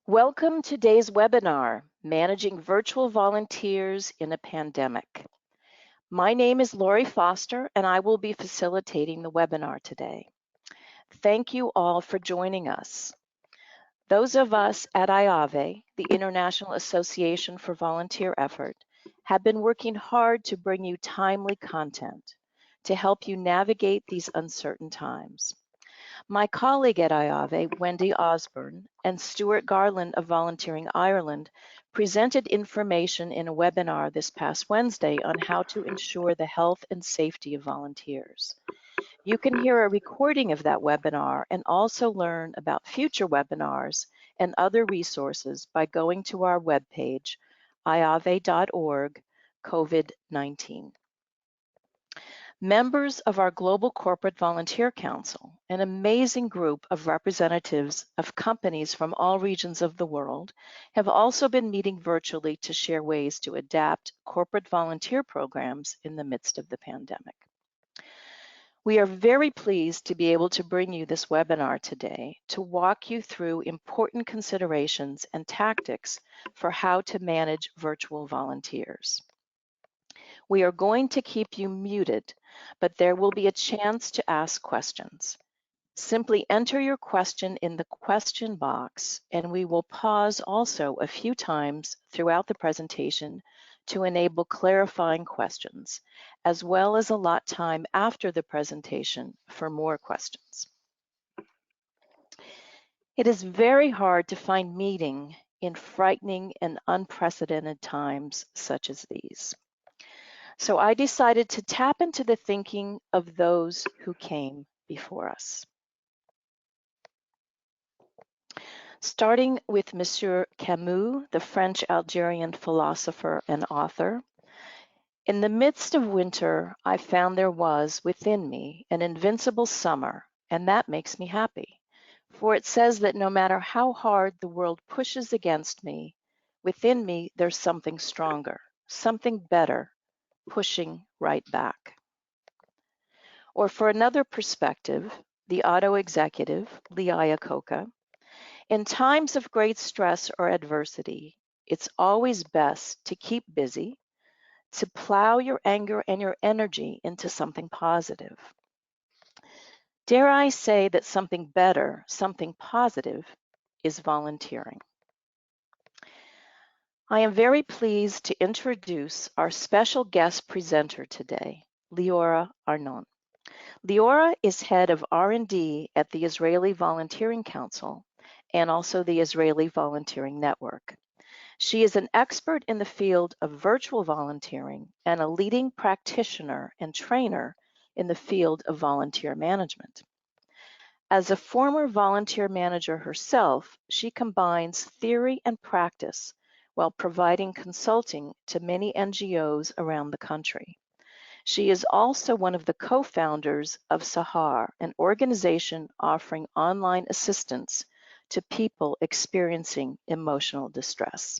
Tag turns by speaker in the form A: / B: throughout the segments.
A: Welcome to today's webinar, Managing Virtual Volunteers in a Pandemic. My name is Lori Foster, and I will be facilitating the webinar today. Thank you all for joining us. Those of us at IAVE, the International Association for Volunteer Effort, have been working hard to bring you timely content to help you navigate these uncertain times. My colleague at IAVE, Wendy Osborne, and Stuart Garland of Volunteering Ireland presented information in a webinar this past Wednesday on how to ensure the health and safety of volunteers. You can hear a recording of that webinar and also learn about future webinars and other resources by going to our webpage, iave.org, COVID-19. Members of our Global Corporate Volunteer Council, an amazing group of representatives of companies from all regions of the world, have also been meeting virtually to share ways to adapt corporate volunteer programs in the midst of the pandemic. We are very pleased to be able to bring you this webinar today to walk you through important considerations and tactics for how to manage virtual volunteers. We are going to keep you muted, but there will be a chance to ask questions. Simply enter your question in the question box, and we will pause also a few times throughout the presentation to enable clarifying questions, as well as allot time after the presentation for more questions. It is very hard to find meaning in frightening and unprecedented times such as these. So I decided to tap into the thinking of those who came before us. Starting with Monsieur Camus, the French-Algerian philosopher and author. In the midst of winter, I found there was within me an invincible summer, and that makes me happy. For it says that no matter how hard the world pushes against me, within me there's something stronger, something better, pushing right back. Or for another perspective, the auto executive, Lee Iacocca, in times of great stress or adversity, it's always best to keep busy, to plow your anger and your energy into something positive. Dare I say that something better, something positive, is volunteering. I am very pleased to introduce our special guest presenter today, Liora Arnan. Liora is head of R&D at the Israeli Volunteering Council and also the Israeli Volunteering Network. She is an expert in the field of virtual volunteering and a leading practitioner and trainer in the field of volunteer management. As a former volunteer manager herself, she combines theory and practice while providing consulting to many NGOs around the country. She is also one of the co-founders of Sahar, an organization offering online assistance to people experiencing emotional distress.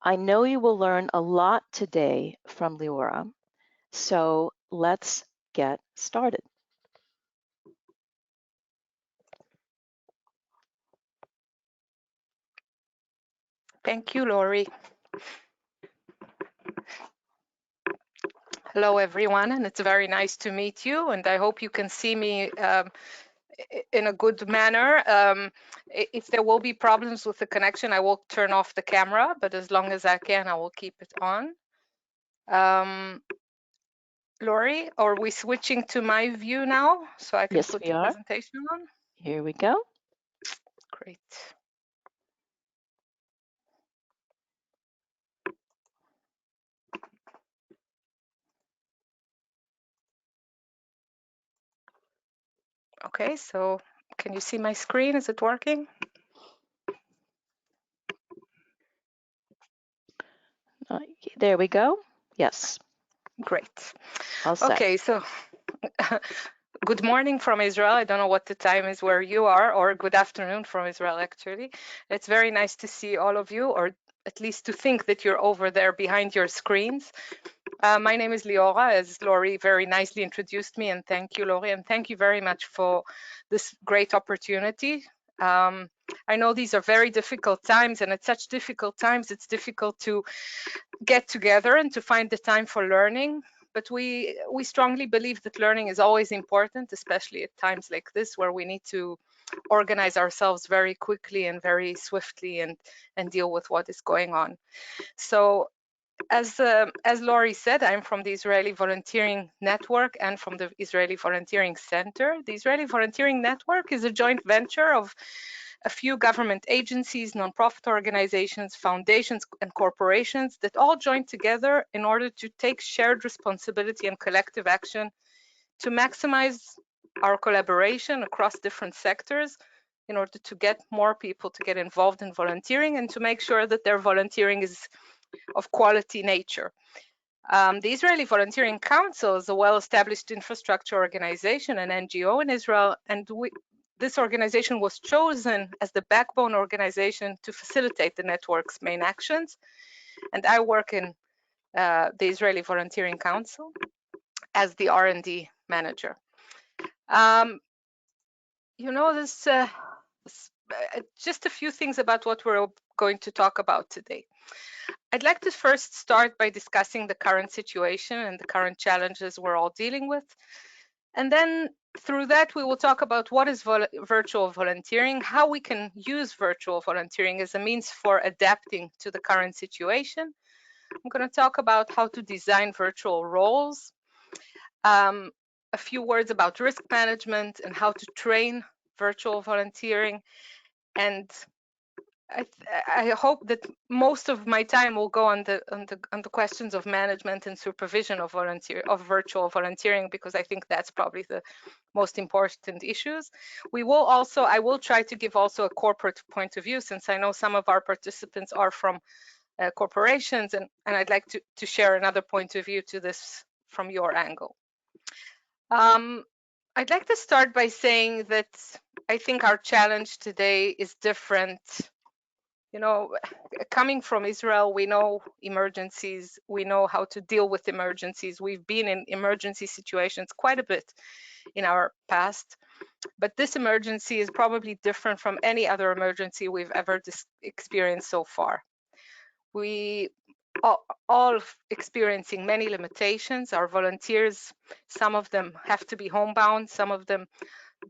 A: I know you will learn a lot today from Liora, so let's get started.
B: Thank you, Lori. Hello, everyone, and it's very nice to meet you, and I hope you can see me in a good manner. If there will be problems with the connection, I will turn off the camera, but as long as I can, I will keep it on. Lori, are we switching to my view now so I can put the presentation on?
A: Here we go.
B: Great. Okay, so can you see my screen? Is it working?
A: There we go. Yes.
B: Great.
A: All set.
B: Okay, so good morning from Israel. I don't know what the time is where you are, or good afternoon from Israel, actually. It's very nice to see all of you, or at least to think that you're over there behind your screens. My name is Liora, as Lori very nicely introduced me, and thank you, Lori, and thank you very much for this great opportunity I know these are very difficult times, and at such difficult times, it's difficult to get together and to find the time for learning. But we strongly believe that learning is always important, especially at times like this, where we need to organize ourselves very quickly and very swiftly and deal with what is going on. So as Laurie said, I'm from the Israeli Volunteering Network and from the Israeli Volunteering Center. The Israeli Volunteering Network is a joint venture of a few government agencies, nonprofit organizations, foundations, and corporations that all joined together in order to take shared responsibility and collective action to maximize our collaboration across different sectors in order to get more people to get involved in volunteering and to make sure that their volunteering is of quality nature. The Israeli Volunteering Council is a well-established infrastructure organization, an NGO in Israel, and this organization was chosen as the backbone organization to facilitate the network's main actions. And I work in the Israeli Volunteering Council as the R&D manager. You know, just a few things about what we're going to talk about today. I'd like to first start by discussing the current situation and the current challenges we're all dealing with. And then through that, we will talk about what is virtual volunteering, how we can use virtual volunteering as a means for adapting to the current situation. I'm going to talk about how to design virtual roles, a few words about risk management and how to train virtual volunteering. And I hope that most of my time will go on the questions of management and supervision of virtual volunteering, because I think that's probably the most important issues. I will try to give also a corporate point of view, since I know some of our participants are from corporations, and I'd like to share another point of view to this from your angle. I'd like to start by saying that I think our challenge today is different. You know, coming from Israel, we know emergencies, we know how to deal with emergencies. We've been in emergency situations quite a bit in our past, but this emergency is probably different from any other emergency we've ever experienced so far. We all experiencing many limitations. Our volunteers, some of them have to be homebound, some of them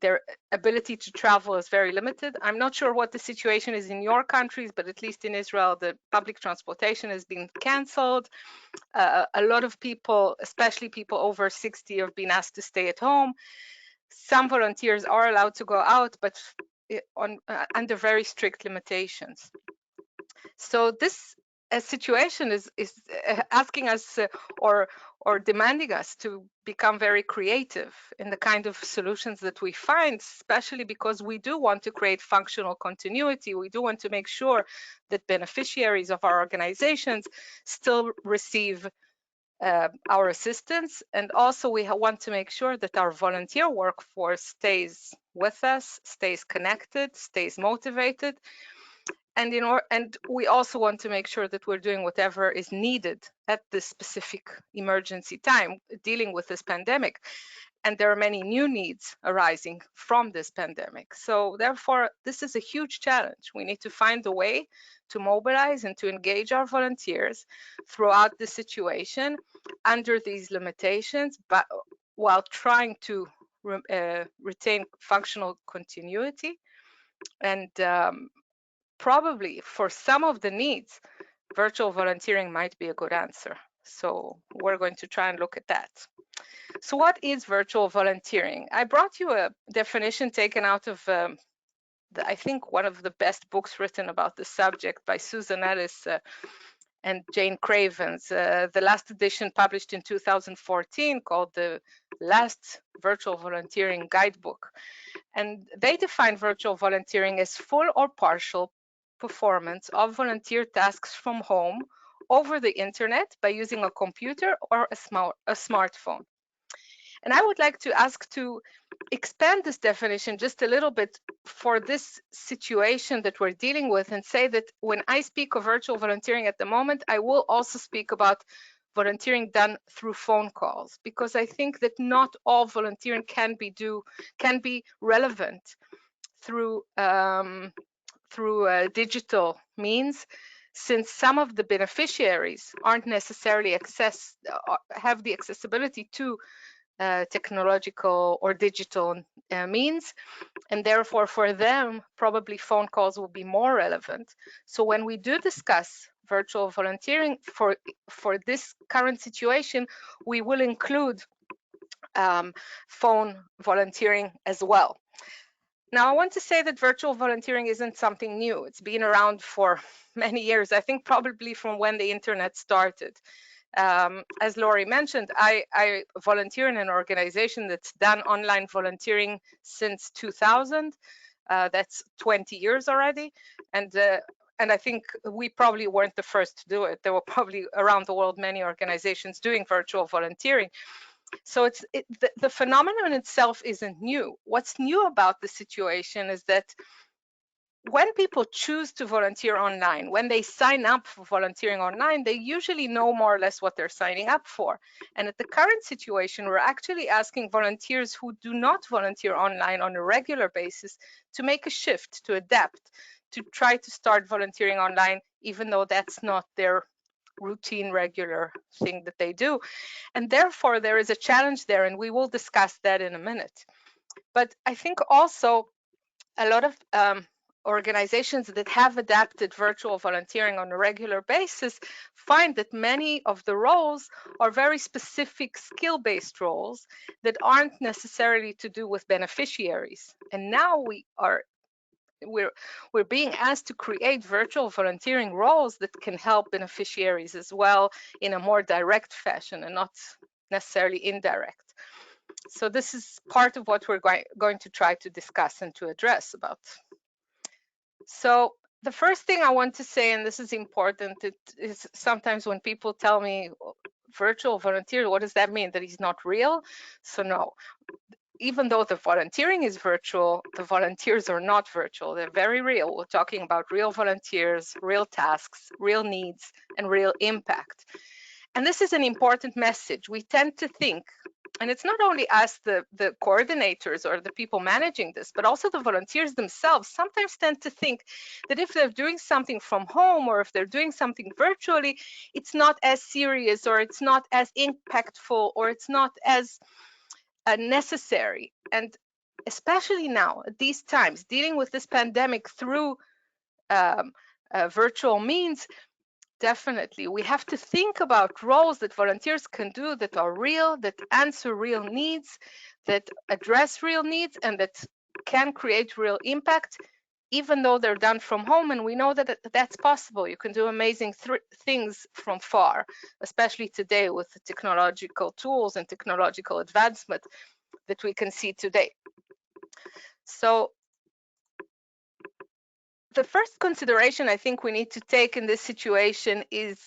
B: their ability to travel is very limited. I'm not sure what the situation is in your countries, but at least in Israel, the public transportation has been canceled. A lot of people, especially people over 60, have been asked to stay at home. Some volunteers are allowed to go out, but under very strict limitations. So this situation is asking us or demanding us to become very creative in the kind of solutions that we find, especially because we do want to create functional continuity. We do want to make sure that beneficiaries of our organizations still receive our assistance. And also we want to make sure that our volunteer workforce stays with us, stays connected, stays motivated. And we also want to make sure that we're doing whatever is needed at this specific emergency time, dealing with this pandemic. And there are many new needs arising from this pandemic. So therefore, this is a huge challenge. We need to find a way to mobilize and to engage our volunteers throughout the situation under these limitations, but while trying to retain functional continuity. And probably for some of the needs, virtual volunteering might be a good answer. So we're going to try and look at that. So what is virtual volunteering? I brought you a definition taken out of, I think, one of the best books written about the subject by Susan Ellis and Jane Cravens. The last edition published in 2014 called the Last Virtual Volunteering Guidebook. And they define virtual volunteering as full or partial performance of volunteer tasks from home over the internet by using a computer or a smartphone. And I would like to ask to expand this definition just a little bit for this situation that we're dealing with, and say that when I speak of virtual volunteering at the moment, I will also speak about volunteering done through phone calls, because I think that not all volunteering can be relevant through digital means, since some of the beneficiaries aren't necessarily have the accessibility to technological or digital means, and therefore for them probably phone calls will be more relevant. So when we do discuss virtual volunteering for this current situation, we will include phone volunteering as well. Now, I want to say that virtual volunteering isn't something new. It's been around for many years, I think probably from when the internet started. As Lori mentioned, I volunteer in an organization that's done online volunteering since 2000. That's 20 years already. And I think we probably weren't the first to do it. There were probably around the world many organizations doing virtual volunteering. So the phenomenon itself isn't new. What's new about the situation is that when people choose to volunteer online, when they sign up for volunteering online, they usually know more or less what they're signing up for. And at the current situation, we're actually asking volunteers who do not volunteer online on a regular basis to make a shift, to adapt, to try to start volunteering online, even though that's not their routine, regular thing that they do. And therefore, there is a challenge there, and we will discuss that in a minute. But I think also a lot of organizations that have adapted virtual volunteering on a regular basis find that many of the roles are very specific skill-based roles that aren't necessarily to do with beneficiaries. And now we're being asked to create virtual volunteering roles that can help beneficiaries as well in a more direct fashion and not necessarily indirect. So this is part of what we're going to try to discuss and to address about. So the first thing I want to say, and this is important, it is sometimes when people tell me virtual volunteer, what does that mean? That he's not real? So no, even though the volunteering is virtual, the volunteers are not virtual. They're very real. We're talking about real volunteers, real tasks, real needs, and real impact. And this is an important message. We tend to think, and it's not only us, the coordinators or the people managing this, but also the volunteers themselves sometimes tend to think that if they're doing something from home or if they're doing something virtually, it's not as serious or it's not as impactful or it's not as necessary. And especially now at these times, dealing with this pandemic through virtual means, definitely we have to think about roles that volunteers can do that are real, that answer real needs, that address real needs, and that can create real impact, even though they're done from home. And we know that that's possible. You can do amazing things from far, especially today with the technological tools and technological advancement that we can see today. So the first consideration I think we need to take in this situation is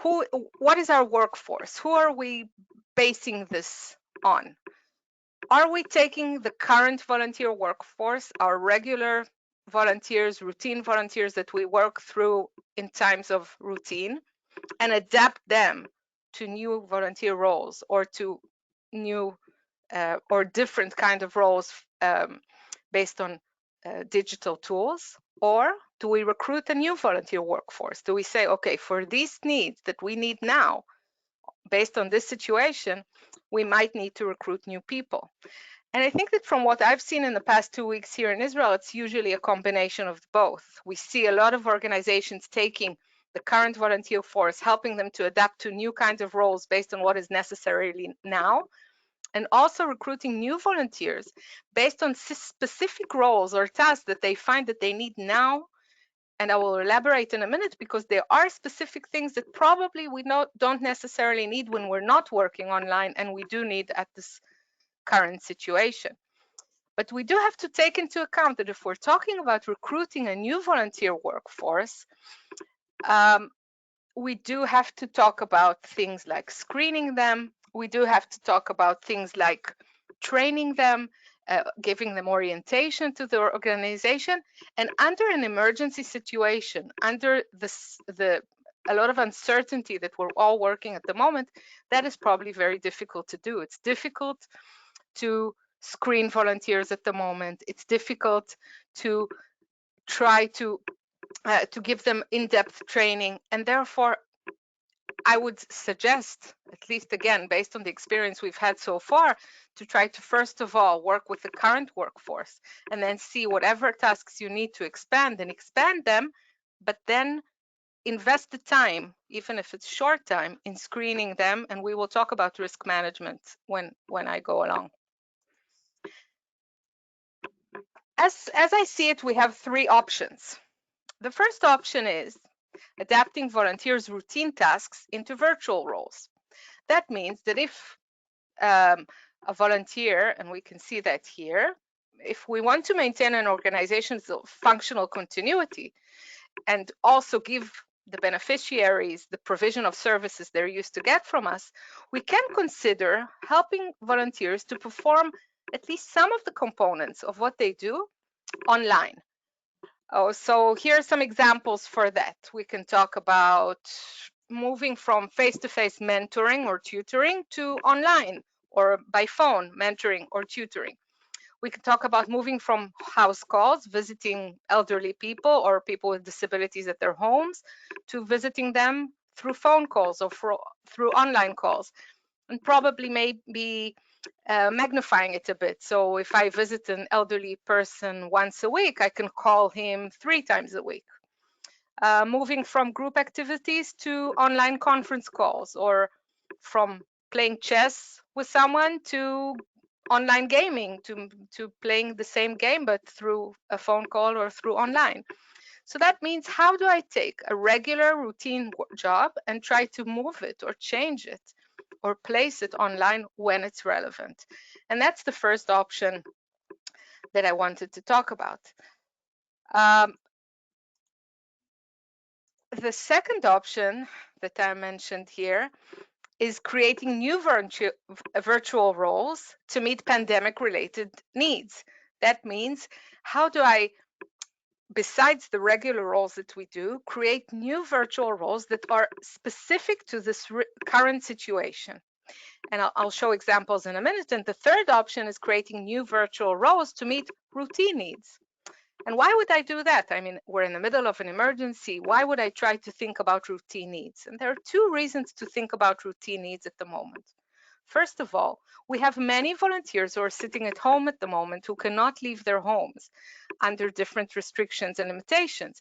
B: what is our workforce? Who are we basing this on? Are we taking the current volunteer workforce, our regular volunteers, routine volunteers that we work through in times of routine, and adapt them to new volunteer roles or to new or different kind of roles based on digital tools? Or do we recruit a new volunteer workforce? Do we say, okay, for these needs that we need now, based on this situation, we might need to recruit new people? And I think that from what I've seen in the past 2 weeks here in Israel, it's usually a combination of both. We see a lot of organizations taking the current volunteer force, helping them to adapt to new kinds of roles based on what is necessarily now, and also recruiting new volunteers based on specific roles or tasks that they find that they need now. And I will elaborate in a minute, because there are specific things that probably we don't necessarily need when we're not working online, and we do need at this current situation. But we do have to take into account that if we're talking about recruiting a new volunteer workforce, we do have to talk about things like screening them. We do have to talk about things like training them, giving them orientation to the organization. And under an emergency situation, under a lot of uncertainty that we're all working at the moment, that is probably very difficult to do. It's difficult to screen volunteers at the moment. It's difficult to try to give them in-depth training, and therefore I would suggest, at least again, based on the experience we've had so far, to try to first of all work with the current workforce and then see whatever tasks you need to expand and expand them, but then invest the time, even if it's short time, in screening them. And we will talk about risk management when I go along. As I see it, we have three options. The first option is adapting volunteers' routine tasks into virtual roles. That means that if a volunteer, and we can see that here, if we want to maintain an organization's functional continuity and also give the beneficiaries the provision of services they're used to get from us, we can consider helping volunteers to perform at least some of the components of what they do online. Oh, so here are some examples for that. We can talk about moving from face-to-face mentoring or tutoring to online or by phone mentoring or tutoring. We can talk about moving from house calls, visiting elderly people or people with disabilities at their homes, to visiting them through phone calls or through online calls, and probably maybe magnifying it a bit. So if I visit an elderly person once a week, I can call him 3 times a week. Moving from group activities to online conference calls, or from playing chess with someone to online gaming, to playing the same game but through a phone call or through online. So that means, how do I take a regular routine job and try to move it or change it or place it online when it's relevant? And that's the first option that I wanted to talk about. The second option that I mentioned here is creating new virtual roles to meet pandemic-related needs. That means, how do I, besides the regular roles that we do, create new virtual roles that are specific to this current situation? And I'll show examples in a minute. And the third option is creating new virtual roles to meet routine needs. And why would I do that? I mean, we're in the middle of an emergency. Why would I try to think about routine needs? And there are two reasons to think about routine needs at the moment. First of all, we have many volunteers who are sitting at home at the moment who cannot leave their homes under different restrictions and limitations.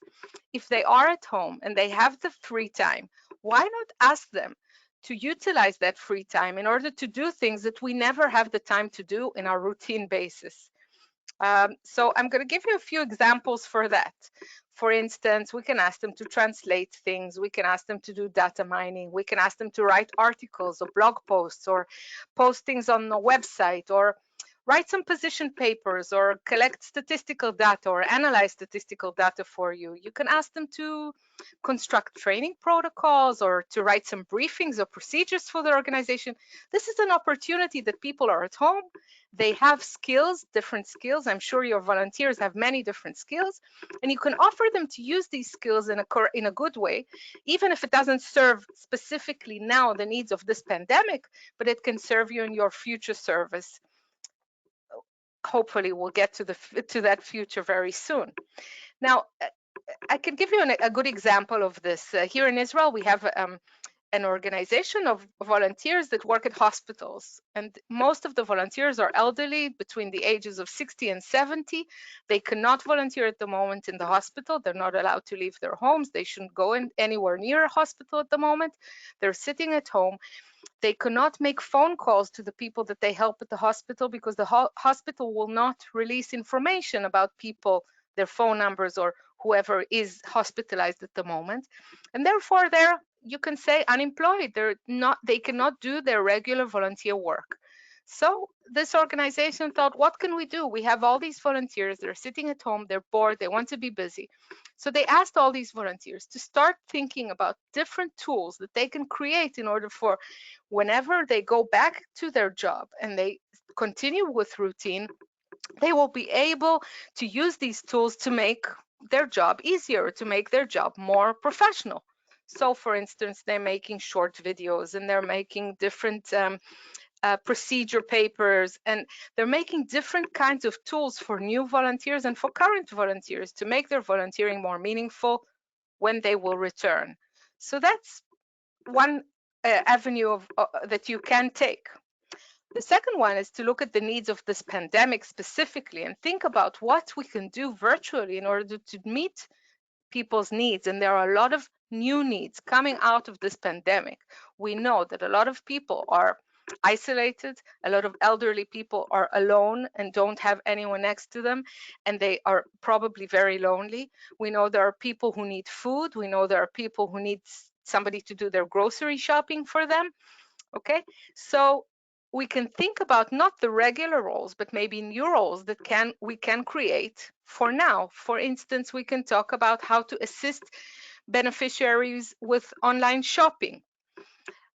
B: If they are at home and they have the free time, why not ask them to utilize that free time in order to do things that we never have the time to do in our routine basis? So I'm going to give you a few examples for that. For instance, we can ask them to translate things. We can ask them to do data mining. We can ask them to write articles or blog posts or postings on the website, or write some position papers, or collect statistical data or analyze statistical data for you. You can ask them to construct training protocols or to write some briefings or procedures for the organization. This is an opportunity that people are at home. They have skills, different skills. I'm sure your volunteers have many different skills, and you can offer them to use these skills in a good way, even if it doesn't serve specifically now the needs of this pandemic, but it can serve you in your future service. Hopefully we'll get to that future very soon. Now, I can give you a good example of this. Here in Israel, we have an organization of volunteers that work at hospitals, and most of the volunteers are elderly, between the ages of 60 and 70. They cannot volunteer at the moment in the hospital. They're not allowed to leave their homes. They shouldn't go anywhere near a hospital at the moment. They're sitting at home. They cannot make phone calls to the people that they help at the hospital, because the hospital will not release information about people, their phone numbers, or whoever is hospitalized at the moment. And therefore they're, you can say, unemployed. They cannot do their regular volunteer work. So this organization thought, what can we do? We have all these volunteers. They're sitting at home. They're bored. They want to be busy. So they asked all these volunteers to start thinking about different tools that they can create in order for, whenever they go back to their job and they continue with routine, they will be able to use these tools to make their job easier, to make their job more professional. So for instance, they're making short videos, and they're making different procedure papers, and they're making different kinds of tools for new volunteers and for current volunteers to make their volunteering more meaningful when they will return. So that's one avenue that you can take. The second one is to look at the needs of this pandemic specifically and think about what we can do virtually in order to meet people's needs. And there are a lot of new needs coming out of this pandemic. We know that a lot of people are isolated, a lot of elderly people are alone and don't have anyone next to them, and they are probably very lonely. We know there are people who need food. We know there are people who need somebody to do their grocery shopping for them. Okay, so we can think about not the regular roles, but maybe new roles that we can create for now. For instance, we can talk about how to assist beneficiaries with online shopping.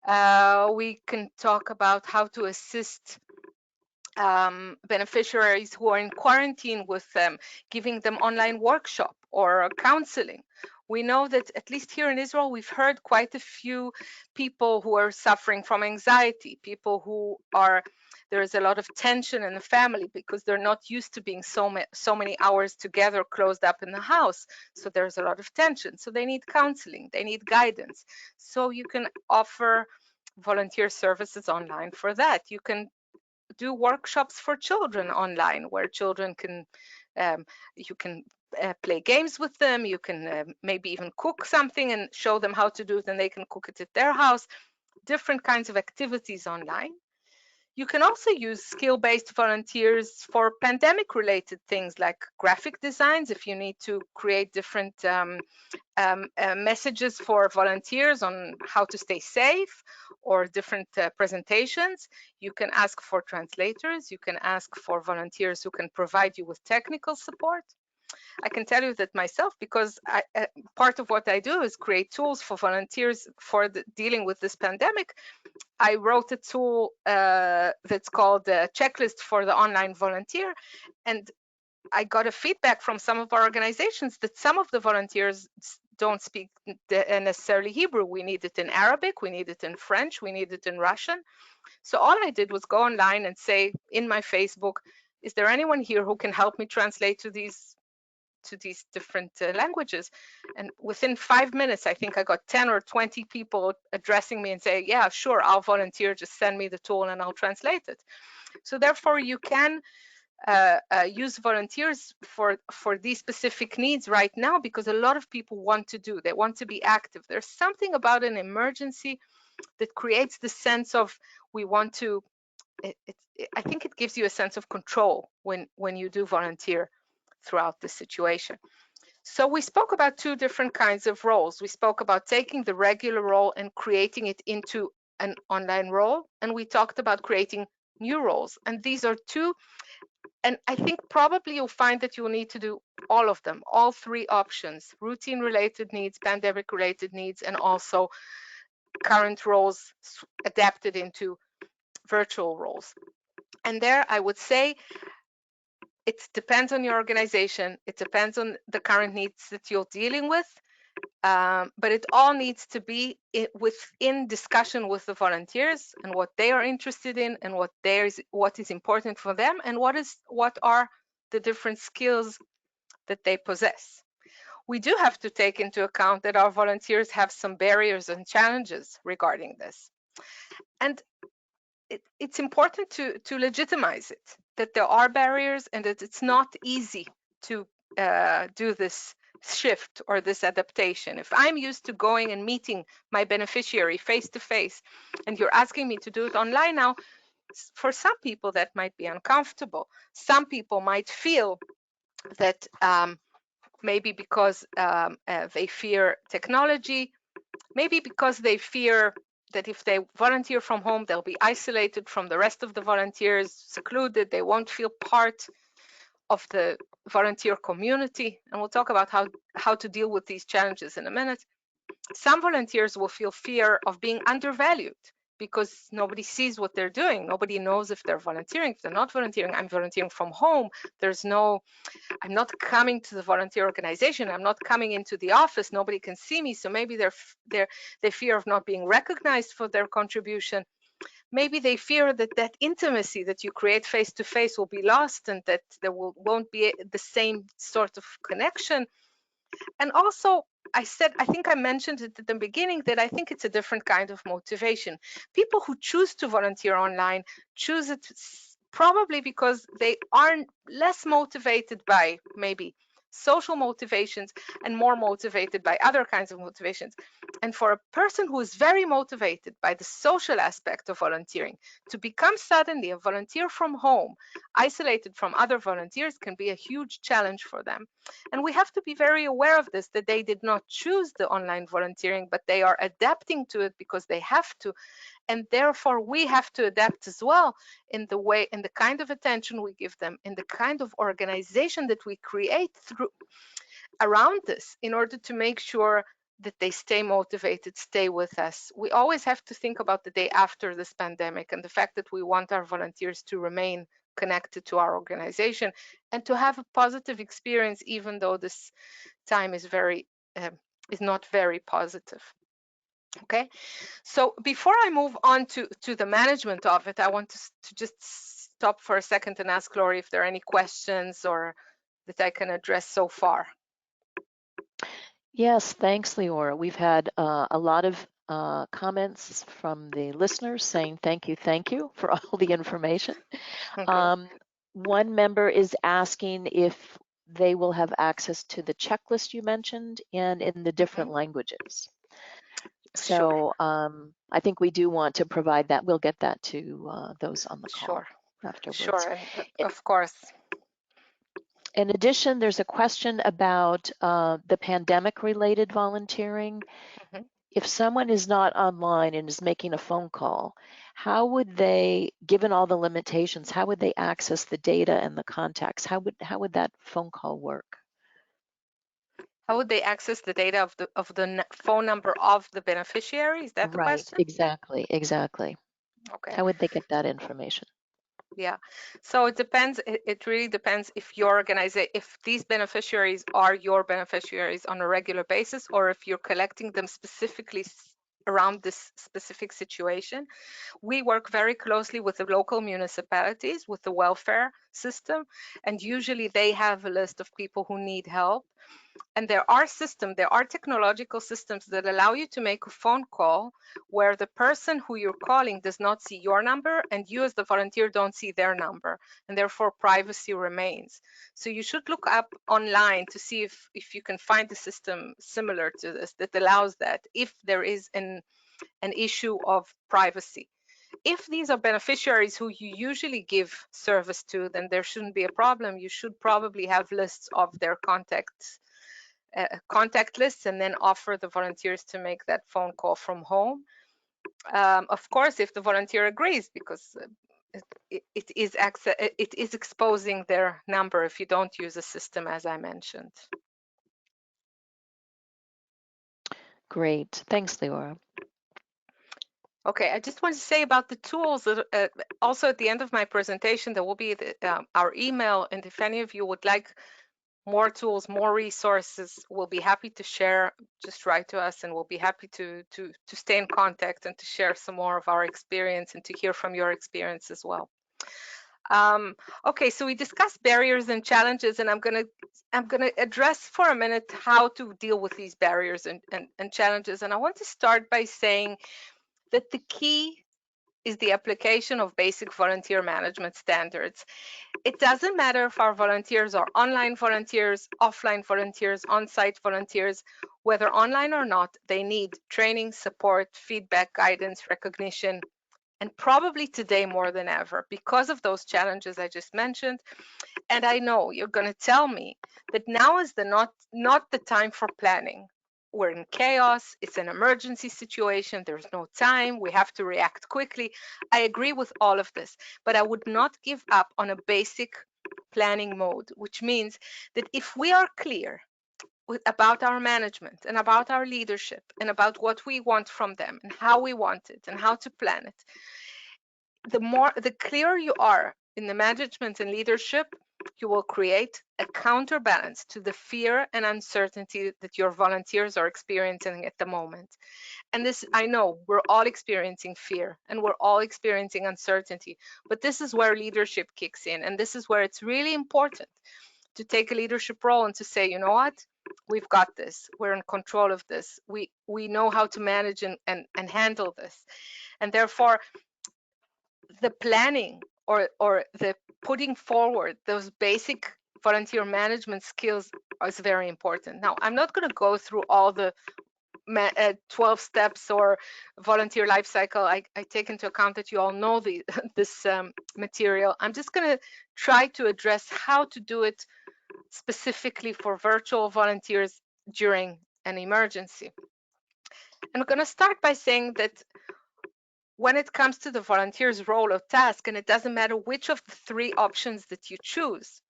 B: We can talk about how to assist beneficiaries who are in quarantine with them, giving them online workshop or counseling. We know that at least here in Israel, we've heard quite a few people who are suffering from anxiety, people who are, there is a lot of tension in the family because they're not used to being so many hours together closed up in the house. So there's a lot of tension. So they need counseling, they need guidance. So you can offer volunteer services online for that. You can do workshops for children online where children can you can play games with them. You can maybe even cook something and show them how to do it, and they can cook it at their house. Different kinds of activities online. You can also use skill-based volunteers for pandemic-related things like graphic designs. If you need to create different messages for volunteers on how to stay safe, or different presentations, you can ask for translators. You can ask for volunteers who can provide you with technical support. I can tell you that myself, because part of what I do is create tools for volunteers for dealing with this pandemic. I wrote a tool that's called a checklist for the online volunteer, and I got a feedback from some of our organizations that some of the volunteers don't speak necessarily Hebrew. We need it in Arabic, we need it in French, we need it in Russian. So all I did was go online and say in my Facebook, is there anyone here who can help me translate to these different languages? And within 5 minutes, I think I got 10 or 20 people addressing me and saying, yeah, sure, I'll volunteer, just send me the tool and I'll translate it. So therefore you can use volunteers for these specific needs right now, because a lot of people want to do, they want to be active. There's something about an emergency that creates the sense of we want to, I think it gives you a sense of control when you do volunteer throughout the situation. So we spoke about two different kinds of roles. We spoke about taking the regular role and creating it into an online role, and we talked about creating new roles. And these are two, and I think probably you'll find that you'll need to do all of them, all three options: routine related needs, pandemic related needs, and also current roles adapted into virtual roles. And there I would say it depends on your organization. It depends on the current needs that you're dealing with. But it all needs to be within discussion with the volunteers and what they are interested in, and what is important for them, and what are the different skills that they possess. We do have to take into account that our volunteers have some barriers and challenges regarding this. And it's important to legitimize it, that there are barriers and that it's not easy to do this shift or this adaptation. If I'm used to going and meeting my beneficiary face to face, and you're asking me to do it online now, for some people that might be uncomfortable. Some people might feel that maybe because they fear technology, maybe because they fear that if they volunteer from home, they'll be isolated from the rest of the volunteers, secluded, they won't feel part of the volunteer community. And we'll talk about how to deal with these challenges in a minute. Some volunteers will feel fear of being undervalued because nobody sees what they're doing. Nobody knows if they're volunteering, if they're not volunteering. I'm volunteering from home. I'm not coming to the volunteer organization. I'm not coming into the office. Nobody can see me. So maybe they fear of not being recognized for their contribution. maybe they fear that that intimacy that you create face to face will be lost, and that there won't be the same sort of connection. And also, I think I mentioned it at the beginning, that I think it's a different kind of motivation. People who choose to volunteer online choose it probably because they are less motivated by maybe social motivations and more motivated by other kinds of motivations. And for a person who is very motivated by the social aspect of volunteering, to become suddenly a volunteer from home, isolated from other volunteers, can be a huge challenge for them. And we have to be very aware of this, that they did not choose the online volunteering, but they are adapting to it because they have to. And therefore we have to adapt as well, in the way, in the kind of attention we give them, in the kind of organization that we create through around this, in order to make sure that they stay motivated, stay with us. We always have to think about the day after this pandemic, and the fact that we want our volunteers to remain connected to our organization and to have a positive experience, even though this time is not very positive. Okay, so before I move on to the management of it, I want to just stop for a second and ask Lori if there are any questions or that I can address so far.
A: Yes, thanks, Liora. We've had a lot of comments from the listeners saying thank you for all the information.
B: Okay.
A: One member is asking if they will have access to the checklist you mentioned and in the different languages.
B: Sure.
A: So I think we do want to provide that. We'll get that to those on the call
B: Sure.
A: afterwards.
B: Sure. And of course.
A: In addition, there's a question about the pandemic-related volunteering.
B: Mhm.
A: If someone is not online and is making a phone call, how would they, given all the limitations, how would they access the data and the contacts? How would that phone call work?
B: How would they access the data of the phone number of the beneficiary? Is that the
A: Right,
B: question?
A: exactly.
B: Okay.
A: How would they get that information?
B: Yeah. So it depends. It really depends if your organization, if these beneficiaries are your beneficiaries on a regular basis, or if you're collecting them specifically around this specific situation. We work very closely with the local municipalities, with the welfare system, and usually they have a list of people who need help. And there are technological systems that allow you to make a phone call where the person who you're calling does not see your number, and you as the volunteer don't see their number, and therefore privacy remains. So you should look up online to see if you can find a system similar to this that allows that, if there is an issue of privacy. If these are beneficiaries who you usually give service to, then there shouldn't be a problem. You should probably have lists of their contact lists, and then offer the volunteers to make that phone call from home. Of course, if the volunteer agrees, because it is exposing their number if you don't use a system, as I mentioned.
A: Great, thanks, Liora.
B: Okay, I just want to say about the tools that also at the end of my presentation, there will be our email, and if any of you would like more tools, more resources, we'll be happy to share. Just write to us and we'll be happy to stay in contact and to share some more of our experience and to hear from your experience as well. Okay, so we discussed barriers and challenges, and I'm gonna address for a minute how to deal with these barriers and challenges. And I want to start by saying that the key is the application of basic volunteer management standards. It doesn't matter if our volunteers are online volunteers, offline volunteers, on-site volunteers, whether online or not, they need training, support, feedback, guidance, recognition, and probably today more than ever because of those challenges I just mentioned. And I know you're going to tell me that now is not the time for planning. We're in chaos, it's an emergency situation, there's no time, we have to react quickly. I agree with all of this, but I would not give up on a basic planning mode, which means that if we are clear about our management and about our leadership and about what we want from them and how we want it and how to plan it, the clearer you are in the management and leadership, You will create a counterbalance to the fear and uncertainty that your volunteers are experiencing at the moment. And this, I know we're all experiencing fear and we're all experiencing uncertainty, but this is where leadership kicks in. And this is where it's really important to take a leadership role and to say, you know what, we've got this, we're in control of this, we know how to manage and handle this. And therefore the planning or the putting forward those basic volunteer management skills is very important. Now, I'm not going to go through all the 12 steps or volunteer life cycle. I take into account that you all know this material. I'm just going to try to address how to do it specifically for virtual volunteers during an emergency. I'm going to start by saying that when it comes to the volunteer's role or task, and it doesn't matter which of the three options that you choose,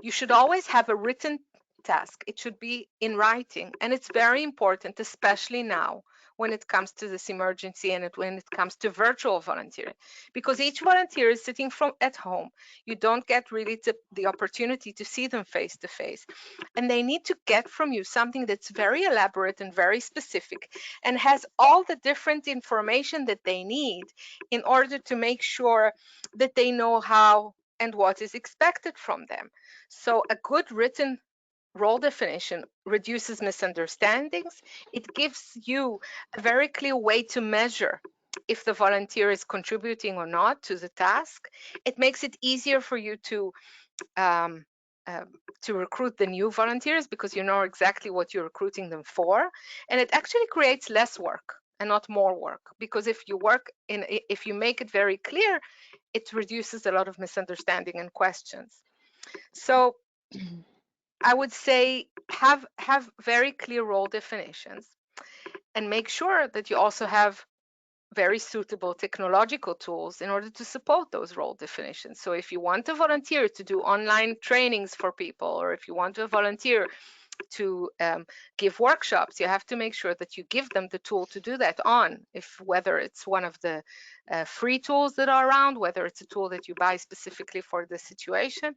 B: you should always have a written task. It should be in writing. And it's very important, especially now when it comes to this emergency and when it comes to virtual volunteering, because each volunteer is sitting at home. You don't get really the opportunity to see them face to face. And they need to get from you something that's very elaborate and very specific and has all the different information that they need in order to make sure that they know how and what is expected from them. So a good written role definition reduces misunderstandings. It gives you a very clear way to measure if the volunteer is contributing or not to the task. It makes it easier for you um, to recruit the new volunteers because you know exactly what you're recruiting them for. And it actually creates less work and not more work, because if you make it very clear, it reduces a lot of misunderstanding and questions. So I would say have very clear role definitions and make sure that you also have very suitable technological tools in order to support those role definitions. So if you want a volunteer to do online trainings for people, or if you want a volunteer to give workshops, you have to make sure that you give them the tool to do that on, whether it's one of the free tools that are around, whether it's a tool that you buy specifically for the situation.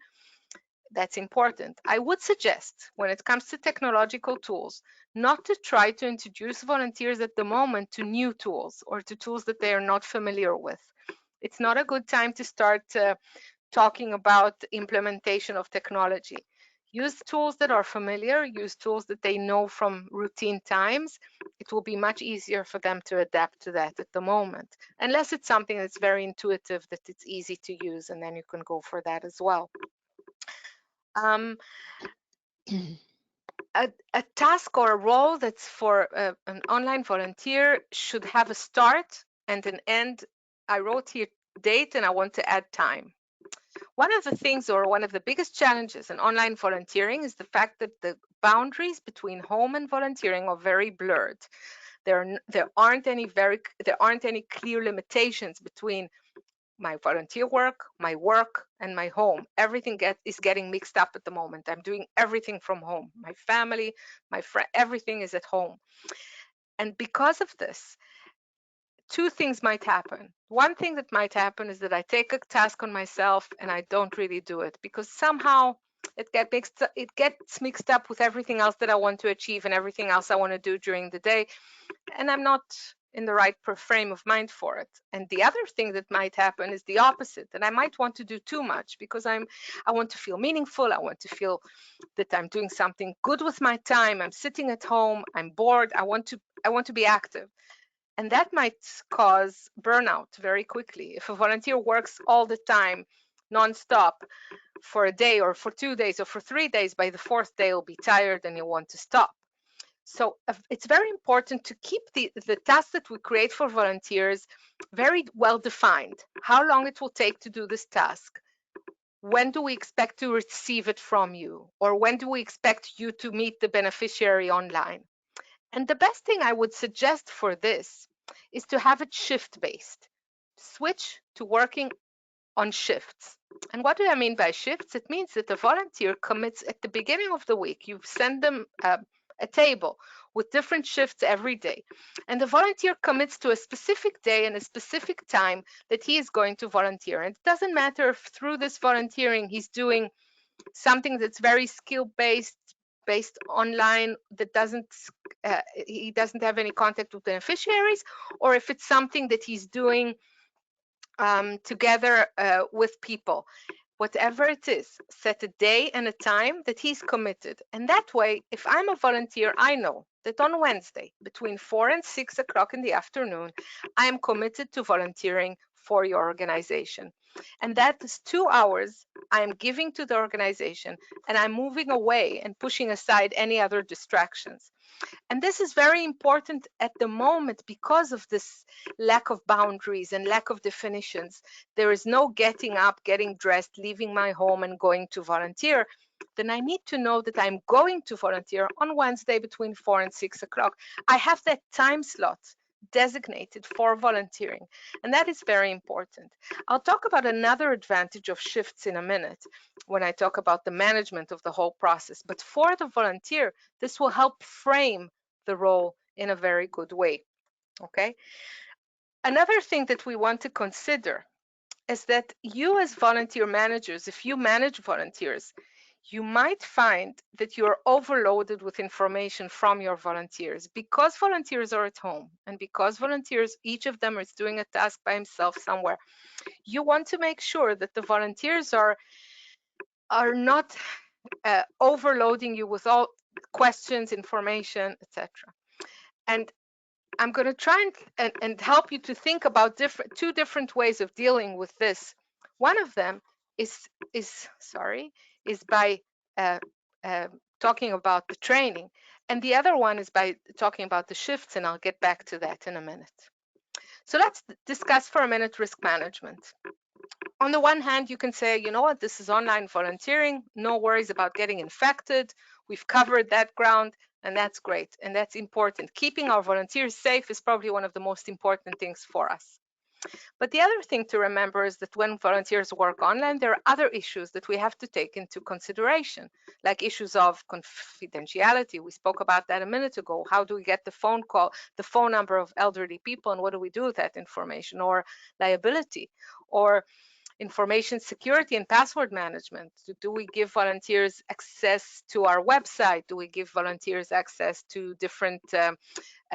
B: That's important. I would suggest, when it comes to technological tools, not to try to introduce volunteers at the moment to new tools or to tools that they are not familiar with. It's not a good time to start talking about implementation of technology. Use tools that are familiar, use tools that they know from routine times. It will be much easier for them to adapt to that at the moment, unless it's something that's very intuitive, that it's easy to use, and then you can go for that as well. Um, a task or a role that's for an online volunteer should have a start and an end. I wrote here date and I want to add time. One of the things, or one of the biggest challenges in online volunteering, is the fact that the boundaries between home and volunteering are very blurred. There aren't any clear limitations between my volunteer work, and my home. Everything is getting mixed up at the moment. I'm doing everything from home. My family, my friend, everything is at home. And because of this, two things might happen. One thing that might happen is that I take a task on myself and I don't really do it because somehow it gets mixed up with everything else that I want to achieve and everything else I want to do during the day. And I'm not in the right frame of mind for it. And the other thing that might happen is the opposite, that I might want to do too much because I want to feel meaningful. I want to feel that I'm doing something good with my time. I'm sitting at home. I'm bored. I want to be active. And that might cause burnout very quickly. If a volunteer works all the time, nonstop, for a day or for 2 days or for 3 days, by the fourth day, you'll be tired and you'll want to stop. So it's very important to keep the tasks that we create for volunteers very well defined. How long it will take to do this task? When do we expect to receive it from you? Or when do we expect you to meet the beneficiary online? And the best thing I would suggest for this is to have it shift-based. Switch to working on shifts. And what do I mean by shifts? It means that the volunteer commits at the beginning of the week. You send them a table with different shifts every day. And the volunteer commits to a specific day and a specific time that he is going to volunteer. And it doesn't matter if through this volunteering he's doing something that's very skill-based, based online, that he doesn't have any contact with beneficiaries, or if it's something that he's doing together with people. Whatever it is, set a day and a time that he's committed. And that way, if I'm a volunteer, I know that on Wednesday, between 4 and 6 o'clock in the afternoon, I am committed to volunteering for your organization. And that is 2 hours I am giving to the organization, and I'm moving away and pushing aside any other distractions. And this is very important at the moment because of this lack of boundaries and lack of definitions. There is no getting up, getting dressed, leaving my home and going to volunteer. Then I need to know that I'm going to volunteer on Wednesday between 4 and 6 o'clock. I have that time slot designated for volunteering, and that is very important. I'll talk about another advantage of shifts in a minute when I talk about the management of the whole process. But for the volunteer, this will help frame the role in a very good way. Okay. Another thing that we want to consider is that you, as volunteer managers, if you manage volunteers, you might find that you're overloaded with information from your volunteers because volunteers are at home and because volunteers, each of them is doing a task by himself somewhere. You want to make sure that the volunteers are not overloading you with all questions, information, etc. And I'm going to try and help you to think about two different ways of dealing with this. One of them is by talking about the training, and the other one is by talking about the shifts, and I'll get back to that in a minute. So let's discuss for a minute risk management. On the one hand, you can say, you know what, this is online volunteering, no worries about getting infected. We've covered that ground, and that's great, and that's important. Keeping our volunteers safe is probably one of the most important things for us. But the other thing to remember is that when volunteers work online, there are other issues that we have to take into consideration, like issues of confidentiality. We spoke about that a minute ago. How do we get the phone number of elderly people, and what do we do with that information? Or liability, or information security and password management. Do we give volunteers access to our website? Do we give volunteers access to different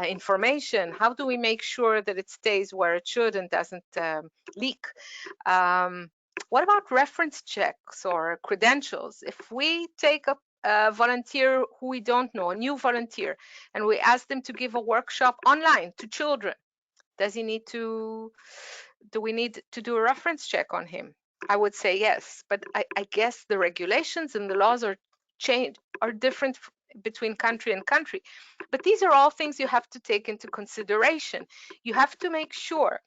B: information? How do we make sure that it stays where it should and doesn't leak? What about reference checks or credentials? If we take a volunteer who we don't know, a new volunteer, and we ask them to give a workshop online to children, do we need to do a reference check on him? I would say yes, but I guess the regulations and the laws are different between country and country. But these are all things you have to take into consideration. You have to make sure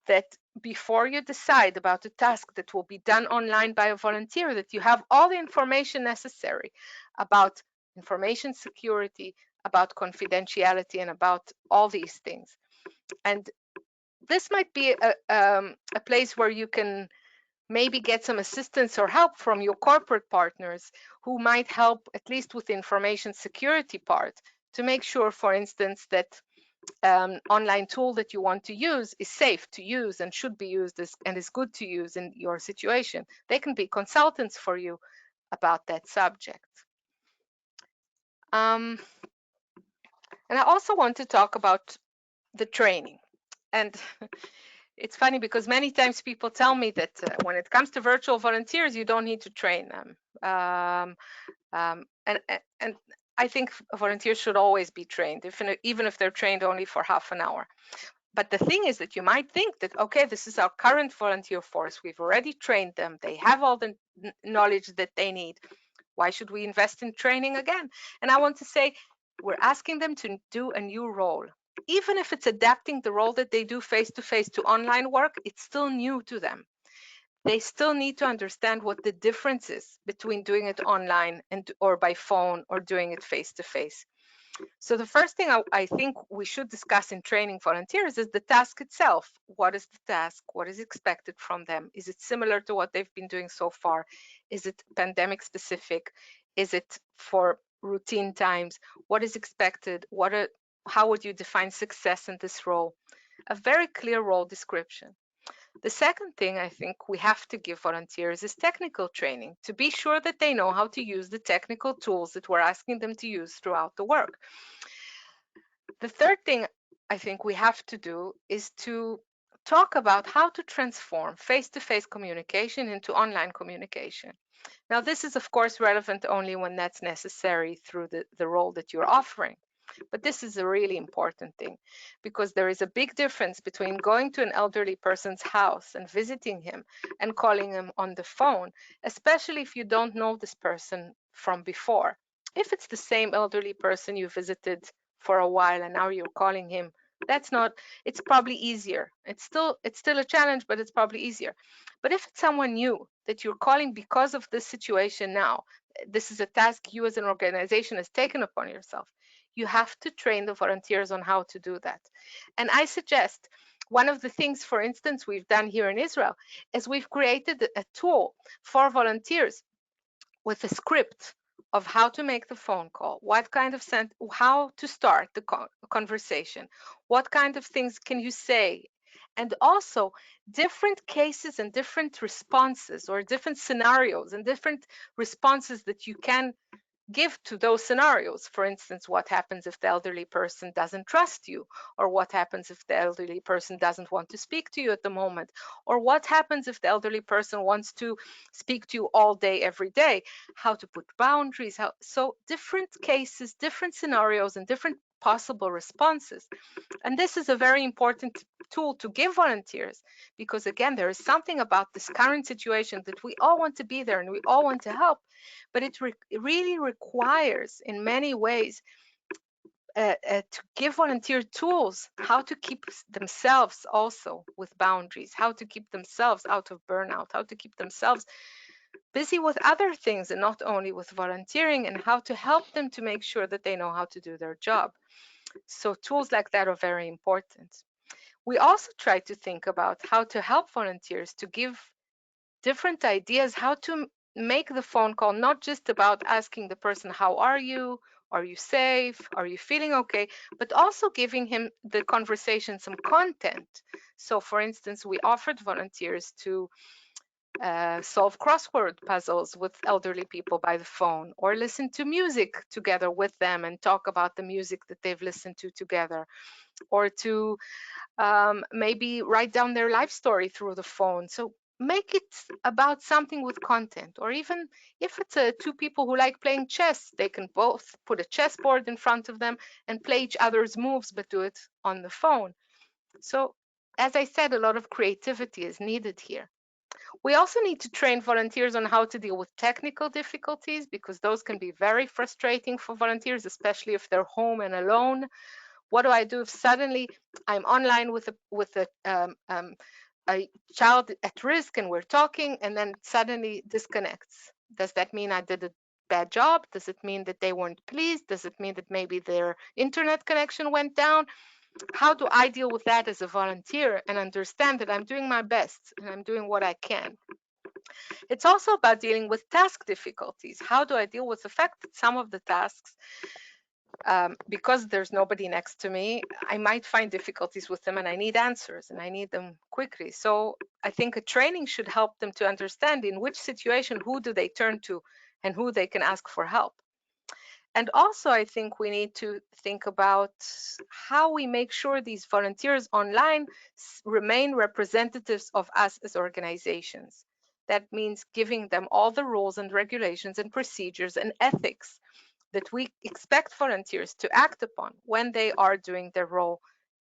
B: that before you decide about a task that will be done online by a volunteer, that you have all the information necessary about information security, about confidentiality, and about all these things. And this might be a place where you can maybe get some assistance or help from your corporate partners who might help at least with the information security part to make sure, for instance, that online tool that you want to use is safe to use and should be used and is good to use in your situation. They can be consultants for you about that subject. And I also want to talk about the training. And it's funny because many times people tell me that when it comes to virtual volunteers, you don't need to train them. And I think volunteers should always be trained, even if they're trained only for half an hour. But the thing is that you might think that, okay, this is our current volunteer force. We've already trained them. They have all the knowledge that they need. Why should we invest in training again? And I want to say, we're asking them to do a new role. Even if it's adapting the role that they do face-to-face to online work, it's still new to them. They still need to understand what the difference is between doing it online or by phone or doing it face-to-face. So the first thing I think we should discuss in training volunteers is the task itself. What is the task? What is expected from them? Is it similar to what they've been doing so far? Is it pandemic specific? Is it for routine times? What is expected? How would you define success in this role? A very clear role description. The second thing I think we have to give volunteers is technical training to be sure that they know how to use the technical tools that we're asking them to use throughout the work. The third thing I think we have to do is to talk about how to transform face-to-face communication into online communication. Now, this is, of course, relevant only when that's necessary through the role that you're offering. But this is a really important thing because there is a big difference between going to an elderly person's house and visiting him and calling him on the phone, especially if you don't know this person from before. If it's the same elderly person you visited for a while and now you're calling him, that's not, it's probably easier. It's still a challenge, but it's probably easier. But if it's someone new that you're calling because of this situation now, this is a task you as an organization has taken upon yourself. You have to train the volunteers on how to do that. And I suggest one of the things, for instance, we've done here in Israel is we've created a tool for volunteers with a script of how to make the phone call, what kind of how to start the conversation, what kind of things can you say, and also different cases and different responses or different scenarios and different responses that you can give to those scenarios. For instance, what happens if the elderly person doesn't trust you, or what happens if the elderly person doesn't want to speak to you at the moment, or what happens if the elderly person wants to speak to you all day every day, how to put boundaries, so different cases, different scenarios, and different possible responses. And this is a very important tool to give volunteers because, again, there is something about this current situation that we all want to be there and we all want to help, but it really requires, in many ways, to give volunteer tools how to keep themselves also with boundaries, how to keep themselves out of burnout, how to keep themselves busy with other things and not only with volunteering, and how to help them to make sure that they know how to do their job. So tools like that are very important. We also try to think about how to help volunteers to give different ideas how to make the phone call not just about asking the person, how are you safe, are you feeling okay, but also giving him the conversation some content. So for instance, we offered volunteers to solve crossword puzzles with elderly people by the phone, or listen to music together with them and talk about the music that they've listened to together, or to maybe write down their life story through the phone. So make it about something with content. Or even if it's two people who like playing chess, they can both put a chessboard in front of them and play each other's moves, but do it on the phone. So as I said, a lot of creativity is needed here. We also need to train volunteers on how to deal with technical difficulties, because those can be very frustrating for volunteers, especially if they're home and alone. What do I do if suddenly I'm online with a child at risk and we're talking, and then suddenly disconnects? Does that mean I did a bad job? Does it mean that they weren't pleased? Does it mean that maybe their internet connection went down? How do I deal with that as a volunteer and understand that I'm doing my best and I'm doing what I can? It's also about dealing with task difficulties. How do I deal with the fact that some of the tasks, because there's nobody next to me, I might find difficulties with them and I need answers and I need them quickly. So I think a training should help them to understand in which situation, who do they turn to and who they can ask for help. And also, I think we need to think about how we make sure these volunteers online remain representatives of us as organizations. That means giving them all the rules and regulations and procedures and ethics that we expect volunteers to act upon when they are doing their role,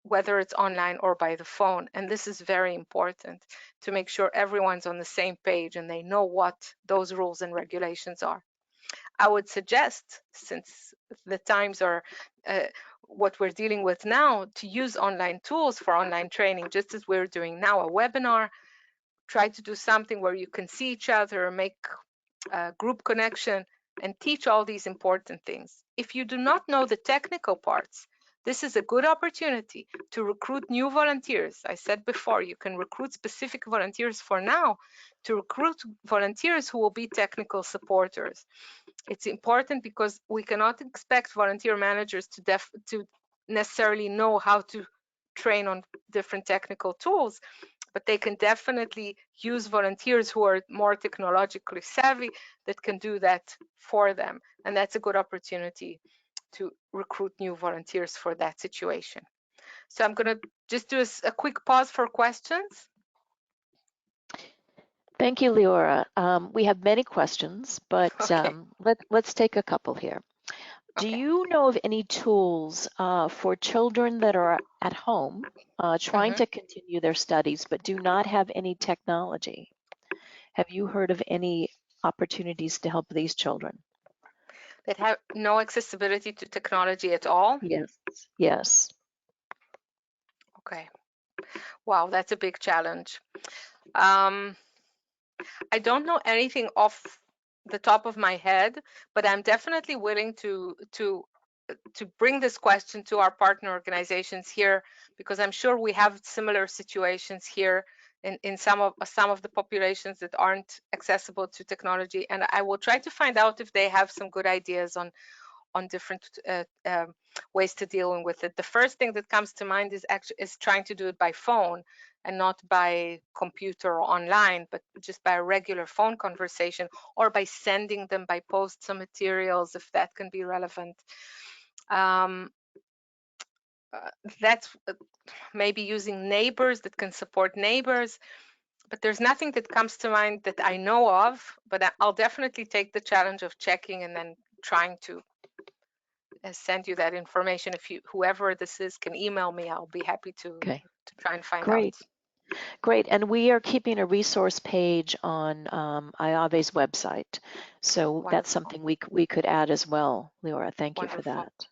B: whether it's online or by the phone. And this is very important to make sure everyone's on the same page and they know what those rules and regulations are. I would suggest, since the times are what we're dealing with now, to use online tools for online training, just as we're doing now, a webinar. Try to do something where you can see each other, make a group connection, and teach all these important things. If you do not know the technical parts, this is a good opportunity to recruit new volunteers. I said before, you can recruit specific volunteers for now to recruit volunteers who will be technical supporters. It's important because we cannot expect volunteer managers to necessarily know how to train on different technical tools, but they can definitely use volunteers who are more technologically savvy that can do that for them. And that's a good opportunity to recruit new volunteers for that situation. So I'm going to just do a quick pause for questions.
A: Thank you, Liora. We have many questions, but
B: Okay.
A: let's take a couple here. Do
B: Okay.
A: you know of any tools for children that are at home trying to continue their studies but do not have any technology? Have you heard of any opportunities to help these children?
B: That have no accessibility to technology at all?
A: Yes. Yes.
B: Okay. Wow, that's a big challenge. I don't know anything off the top of my head, but I'm definitely willing to bring this question to our partner organizations here, because I'm sure we have similar situations here in some of the populations that aren't accessible to technology, and I will try to find out if they have some good ideas on different ways to dealing with it. The first thing that comes to mind is trying to do it by phone and not by computer or online, but just by a regular phone conversation, or by sending them by post some materials if that can be relevant. That's maybe using neighbors that can support neighbors, but there's nothing that comes to mind that I know of, but I'll definitely take the challenge of checking and then trying to send you that information. If whoever this is can email me, I'll be happy to
A: Okay.
B: try and find out.
A: Great. Great. And we are keeping a resource page on IAVE's website. So that's
B: Wonderful.
A: something we could add as well, Leora. Thank you for
B: Wonderful.
A: that.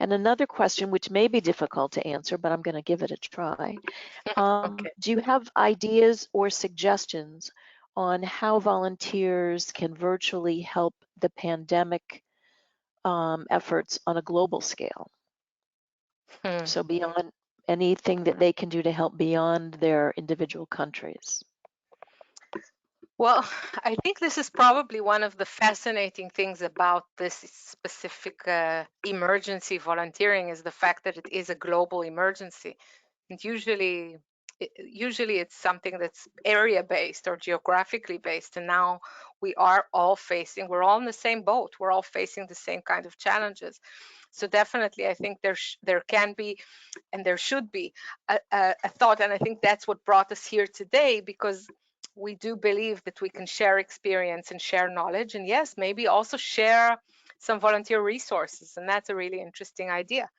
A: And another question, which may be difficult to answer, but I'm going to give it a try.
B: Okay.
A: Do you have ideas or suggestions on how volunteers can virtually help the pandemic efforts on a global scale? So beyond anything that they can do to help beyond their individual countries.
B: Well, I think this is probably one of the fascinating things about this specific emergency volunteering, is the fact that it is a global emergency. And usually it's something that's area based or geographically based, and now we're all in the same boat. We're all facing the same kind of challenges. So definitely, I think there can be and there should be a thought, and I think that's what brought us here today, because we do believe that we can share experience and share knowledge, and yes, maybe also share some volunteer resources, and that's a really interesting idea.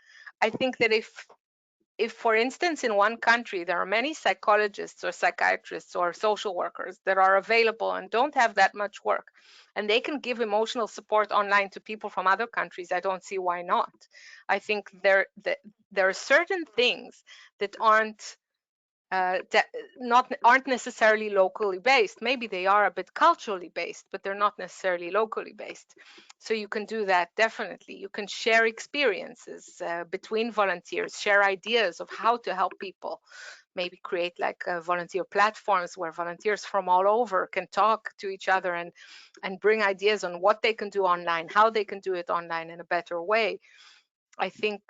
B: I think that if for instance in one country there are many psychologists or psychiatrists or social workers that are available and don't have that much work, and they can give emotional support online to people from other countries, I don't see why not. I think there are certain things that aren't necessarily locally based. Maybe they are a bit culturally based, but they're not necessarily locally based. So you can do that definitely. You can share experiences between volunteers, share ideas of how to help people. Maybe create like volunteer platforms where volunteers from all over can talk to each other and bring ideas on what they can do online, how they can do it online in a better way. I think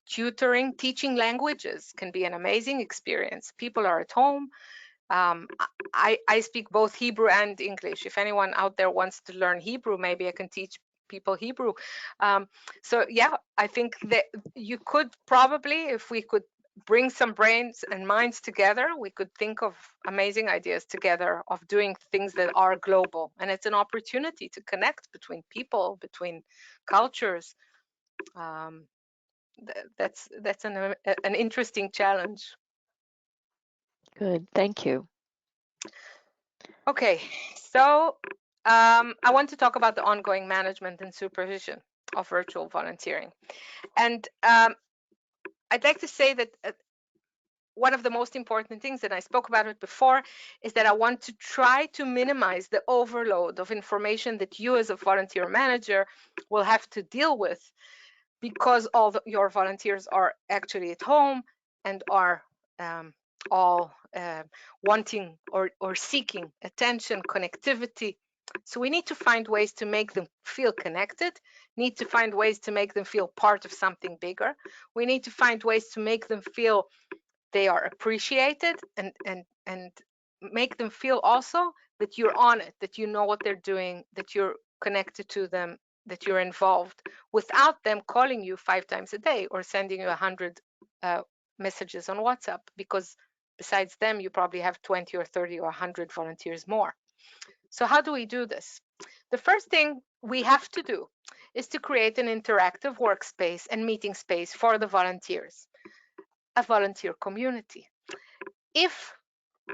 B: tutoring, teaching languages can be an amazing experience. People are at home. I speak both Hebrew and English. If anyone out there wants to learn Hebrew, maybe I can teach people Hebrew. So yeah, I think that you could probably, if we could bring some brains and minds together, we could think of amazing ideas together of doing things that are global. And it's an opportunity to connect between people, between cultures. That's an interesting challenge.
A: Good, thank you.
B: Okay, so I want to talk about the ongoing management and supervision of virtual volunteering. And I'd like to say that one of the most important things, and I spoke about it before, is that I want to try to minimize the overload of information that you as a volunteer manager will have to deal with, because your volunteers are actually at home and are all wanting or seeking attention, connectivity. So we need to find ways to make them feel connected, need to find ways to make them feel part of something bigger. We need to find ways to make them feel they are appreciated, and make them feel also that you're on it, that you know what they're doing, that you're connected to them, that you're involved, without them calling you 5 times a day or sending you 100 messages on WhatsApp, because besides them, you probably have 20 or 30 or 100 volunteers more. So how do we do this? The first thing we have to do is to create an interactive workspace and meeting space for the volunteers, a volunteer community. If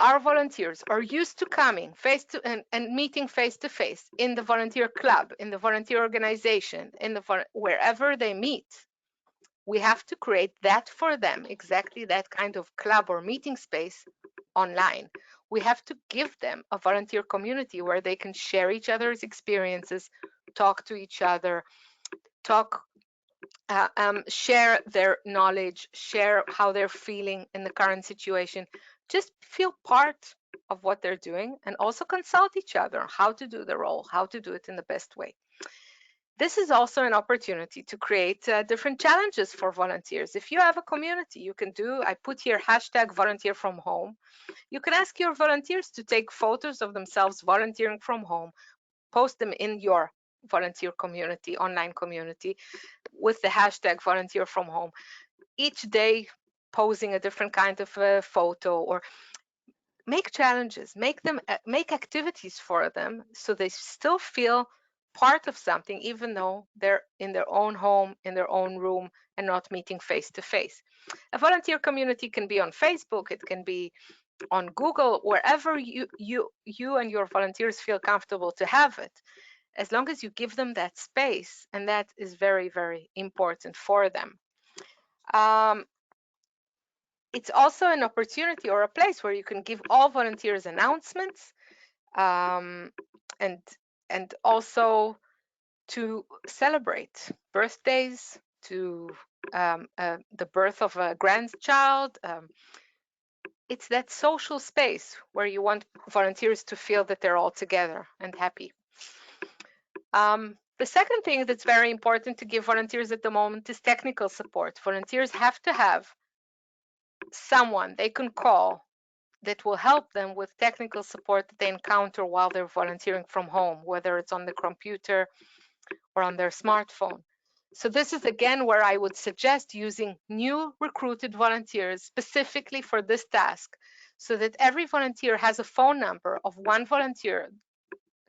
B: our volunteers are used to coming face to and meeting face to face in the volunteer club, in the volunteer organization, in the wherever they meet, we have to create that for them, exactly that kind of club or meeting space online. We have to give them a volunteer community where they can share each other's experiences, talk to each other, share their knowledge, share how they're feeling in the current situation, just feel part of what they're doing, and also consult each other how to do the role, how to do it in the best way. This is also an opportunity to create different challenges for volunteers. If you have a community, you can do, I put here hashtag volunteer from home. You can ask your volunteers to take photos of themselves volunteering from home, post them in your volunteer community, online community, with the hashtag volunteer from home. Each day posing a different kind of photo, or make challenges, make activities for them so they still feel part of something, even though they're in their own home, in their own room, and not meeting face to face. A volunteer community can be on Facebook, it can be on Google, wherever you and your volunteers feel comfortable to have it, as long as you give them that space, and that is very, very important for them. It's also an opportunity or a place where you can give all volunteers announcements, um, and also to celebrate birthdays, to the birth of a grandchild. It's that social space where you want volunteers to feel that they're all together and happy. The second thing that's very important to give volunteers at the moment is technical support. Volunteers have to have someone they can call that will help them with technical support that they encounter while they're volunteering from home, whether it's on the computer or on their smartphone. So this is again where I would suggest using new recruited volunteers specifically for this task, so that every volunteer has a phone number of one volunteer,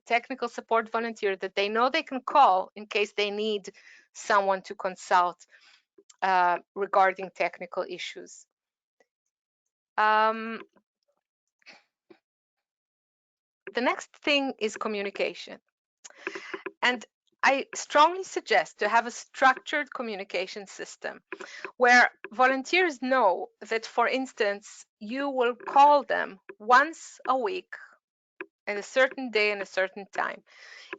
B: technical support volunteer, that they know they can call in case they need someone to consult regarding technical issues. The next thing is communication. And I strongly suggest to have a structured communication system where volunteers know that, for instance, you will call them once a week at a certain day and a certain time.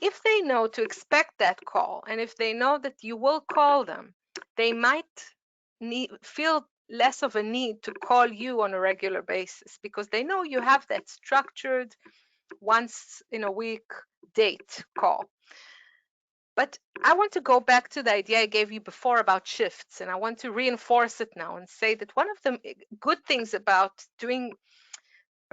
B: If they know to expect that call, and if they know that you will call them, they might feel less of a need to call you on a regular basis, because they know you have that structured once in a week date call. But I want to go back to the idea I gave you before about shifts, and I want to reinforce it now and say that one of the good things about doing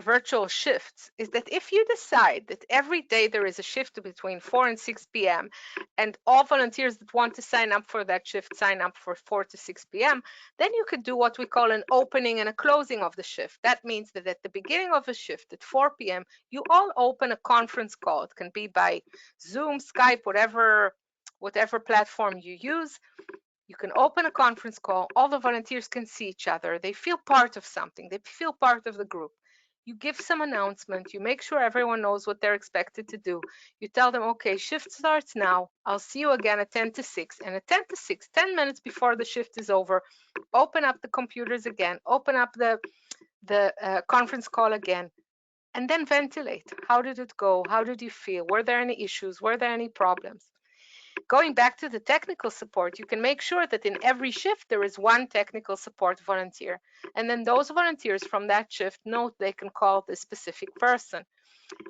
B: virtual shifts is that if you decide that every day there is a shift between 4 and 6 p.m. and all volunteers that want to sign up for that shift sign up for 4 to 6 p.m., then you could do what we call an opening and a closing of the shift. That means that at the beginning of a shift at 4 p.m., you all open a conference call. It can be by Zoom, Skype, whatever platform you use. You can open a conference call. All the volunteers can see each other. They feel part of something. They feel part of the group. You give some announcement. You make sure everyone knows what they're expected to do. You tell them, okay, shift starts now. I'll see you again at 10 to 6. And at 10 to 6, 10 minutes before the shift is over, open up the computers again, open up the conference call again, and then ventilate. How did it go? How did you feel? Were there any issues? Were there any problems? Going back to the technical support, you can make sure that in every shift there is one technical support volunteer. And then those volunteers from that shift know they can call this specific person.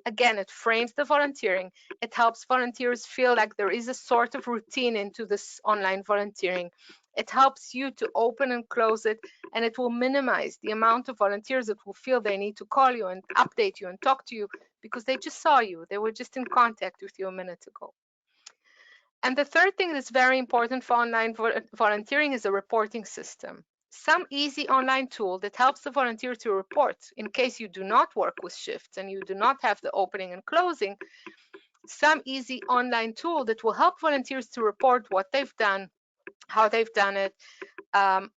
B: Again, it frames the volunteering. It helps volunteers feel like there is a sort of routine into this online volunteering. It helps you to open and close it, and it will minimize the amount of volunteers that will feel they need to call you and update you and talk to you because they just saw you. They were just in contact with you a minute ago. And the third thing that's very important for online volunteering is a reporting system. Some easy online tool that helps the volunteer to report in case you do not work with shifts and you do not have the opening and closing. Some easy online tool that will help volunteers to report what they've done, how they've done it,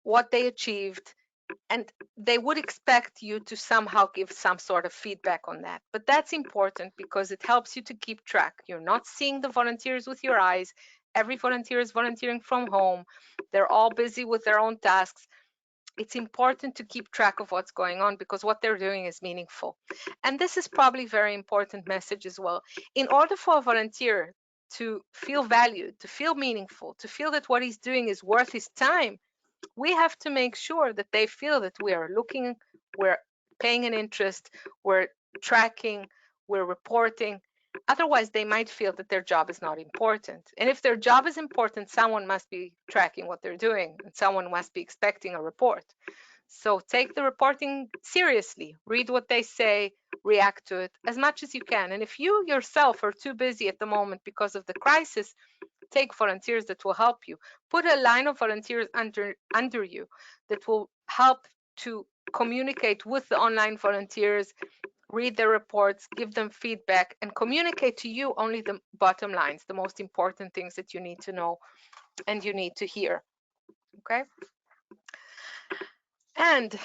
B: what they achieved, and they would expect you to somehow give some sort of feedback on that. But that's important because it helps you to keep track. You're not seeing the volunteers with your eyes. Every volunteer is volunteering from home. They're all busy with their own tasks. It's important to keep track of what's going on because what they're doing is meaningful. And this is probably a very important message as well. In order for a volunteer to feel valued, to feel meaningful, to feel that what he's doing is worth his time, we have to make sure that they feel that we are looking, we're paying an interest, we're tracking, we're reporting. Otherwise, they might feel that their job is not important. And if their job is important, someone must be tracking what they're doing and someone must be expecting a report. So take the reporting seriously, read what they say, react to it as much as you can. And if you yourself are too busy at the moment because of the crisis, take volunteers that will help you. Put a line of volunteers under you that will help to communicate with the online volunteers, read their reports, give them feedback, and communicate to you only the bottom lines, the most important things that you need to know and you need to hear. Okay? And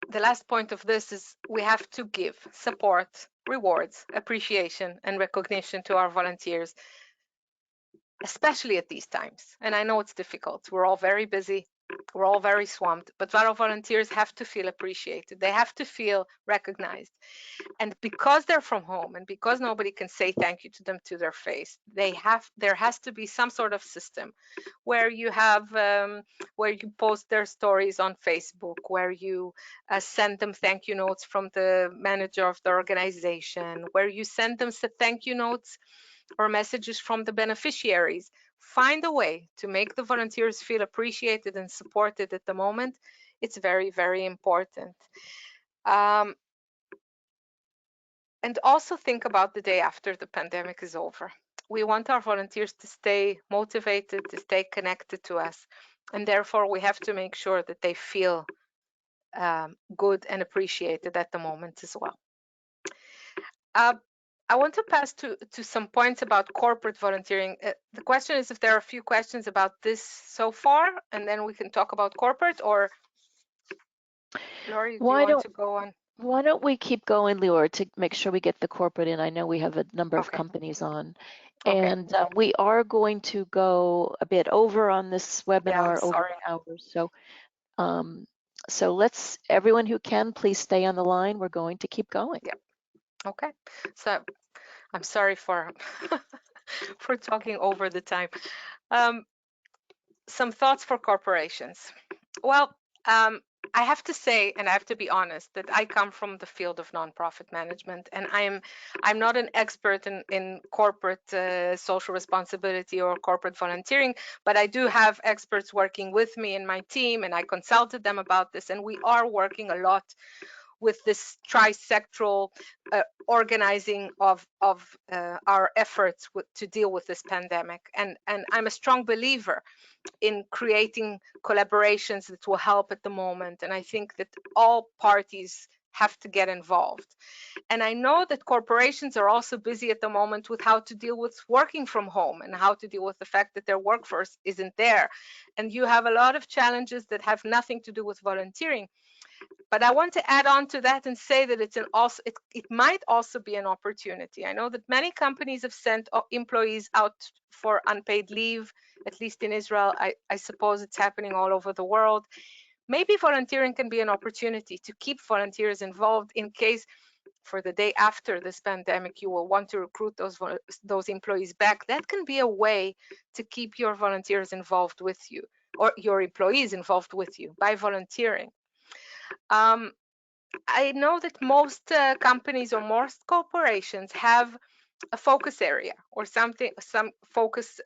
B: the last point of this is we have to give support, rewards, appreciation, and recognition to our volunteers, especially at these times. And I know it's difficult. We're all very busy. We're all very swamped, but our volunteers have to feel appreciated. They have to feel recognized. And because they're from home and because nobody can say thank you to them to their face, there has to be some sort of system where you have where you post their stories on Facebook, where you send them thank you notes from the manager of the organization, where you send them thank you notes or messages from the beneficiaries. Find a way to make the volunteers feel appreciated and supported at the moment. It's very, very important. And also think about the day after the pandemic is over. We want our volunteers to stay motivated, to stay connected to us. And therefore, we have to make sure that they feel good and appreciated at the moment as well. I want to pass to some points about corporate volunteering. The question is if there are a few questions about this so far, and then we can talk about corporate, or Lori, do you want to go on?
A: Why don't we keep going, Liora, to make sure we get the corporate in? I know we have a number of companies on. And we are going to go a bit over on this webinar, over an hour. So let's, everyone who can, please stay on the line. We're going to keep going.
B: Yeah. Okay. So I'm sorry for for talking over the time. Some thoughts for corporations. Well, I have to say, and I have to be honest, that I come from the field of nonprofit management, and I'm not an expert in corporate social responsibility or corporate volunteering, but I do have experts working with me in my team, and I consulted them about this, and we are working a lot with this trisectoral organizing of our efforts to deal with this pandemic. And I'm a strong believer in creating collaborations that will help at the moment. And I think that all parties have to get involved. And I know that corporations are also busy at the moment with how to deal with working from home and how to deal with the fact that their workforce isn't there. And you have a lot of challenges that have nothing to do with volunteering. But I want to add on to that and say that it might also be an opportunity. I know that many companies have sent employees out for unpaid leave, at least in Israel. I suppose it's happening all over the world. Maybe volunteering can be an opportunity to keep volunteers involved in case for the day after this pandemic you will want to recruit those employees back. That can be a way to keep your volunteers involved with you, or your employees involved with you, by volunteering. I know that most companies or most corporations have a focus area or something, some focus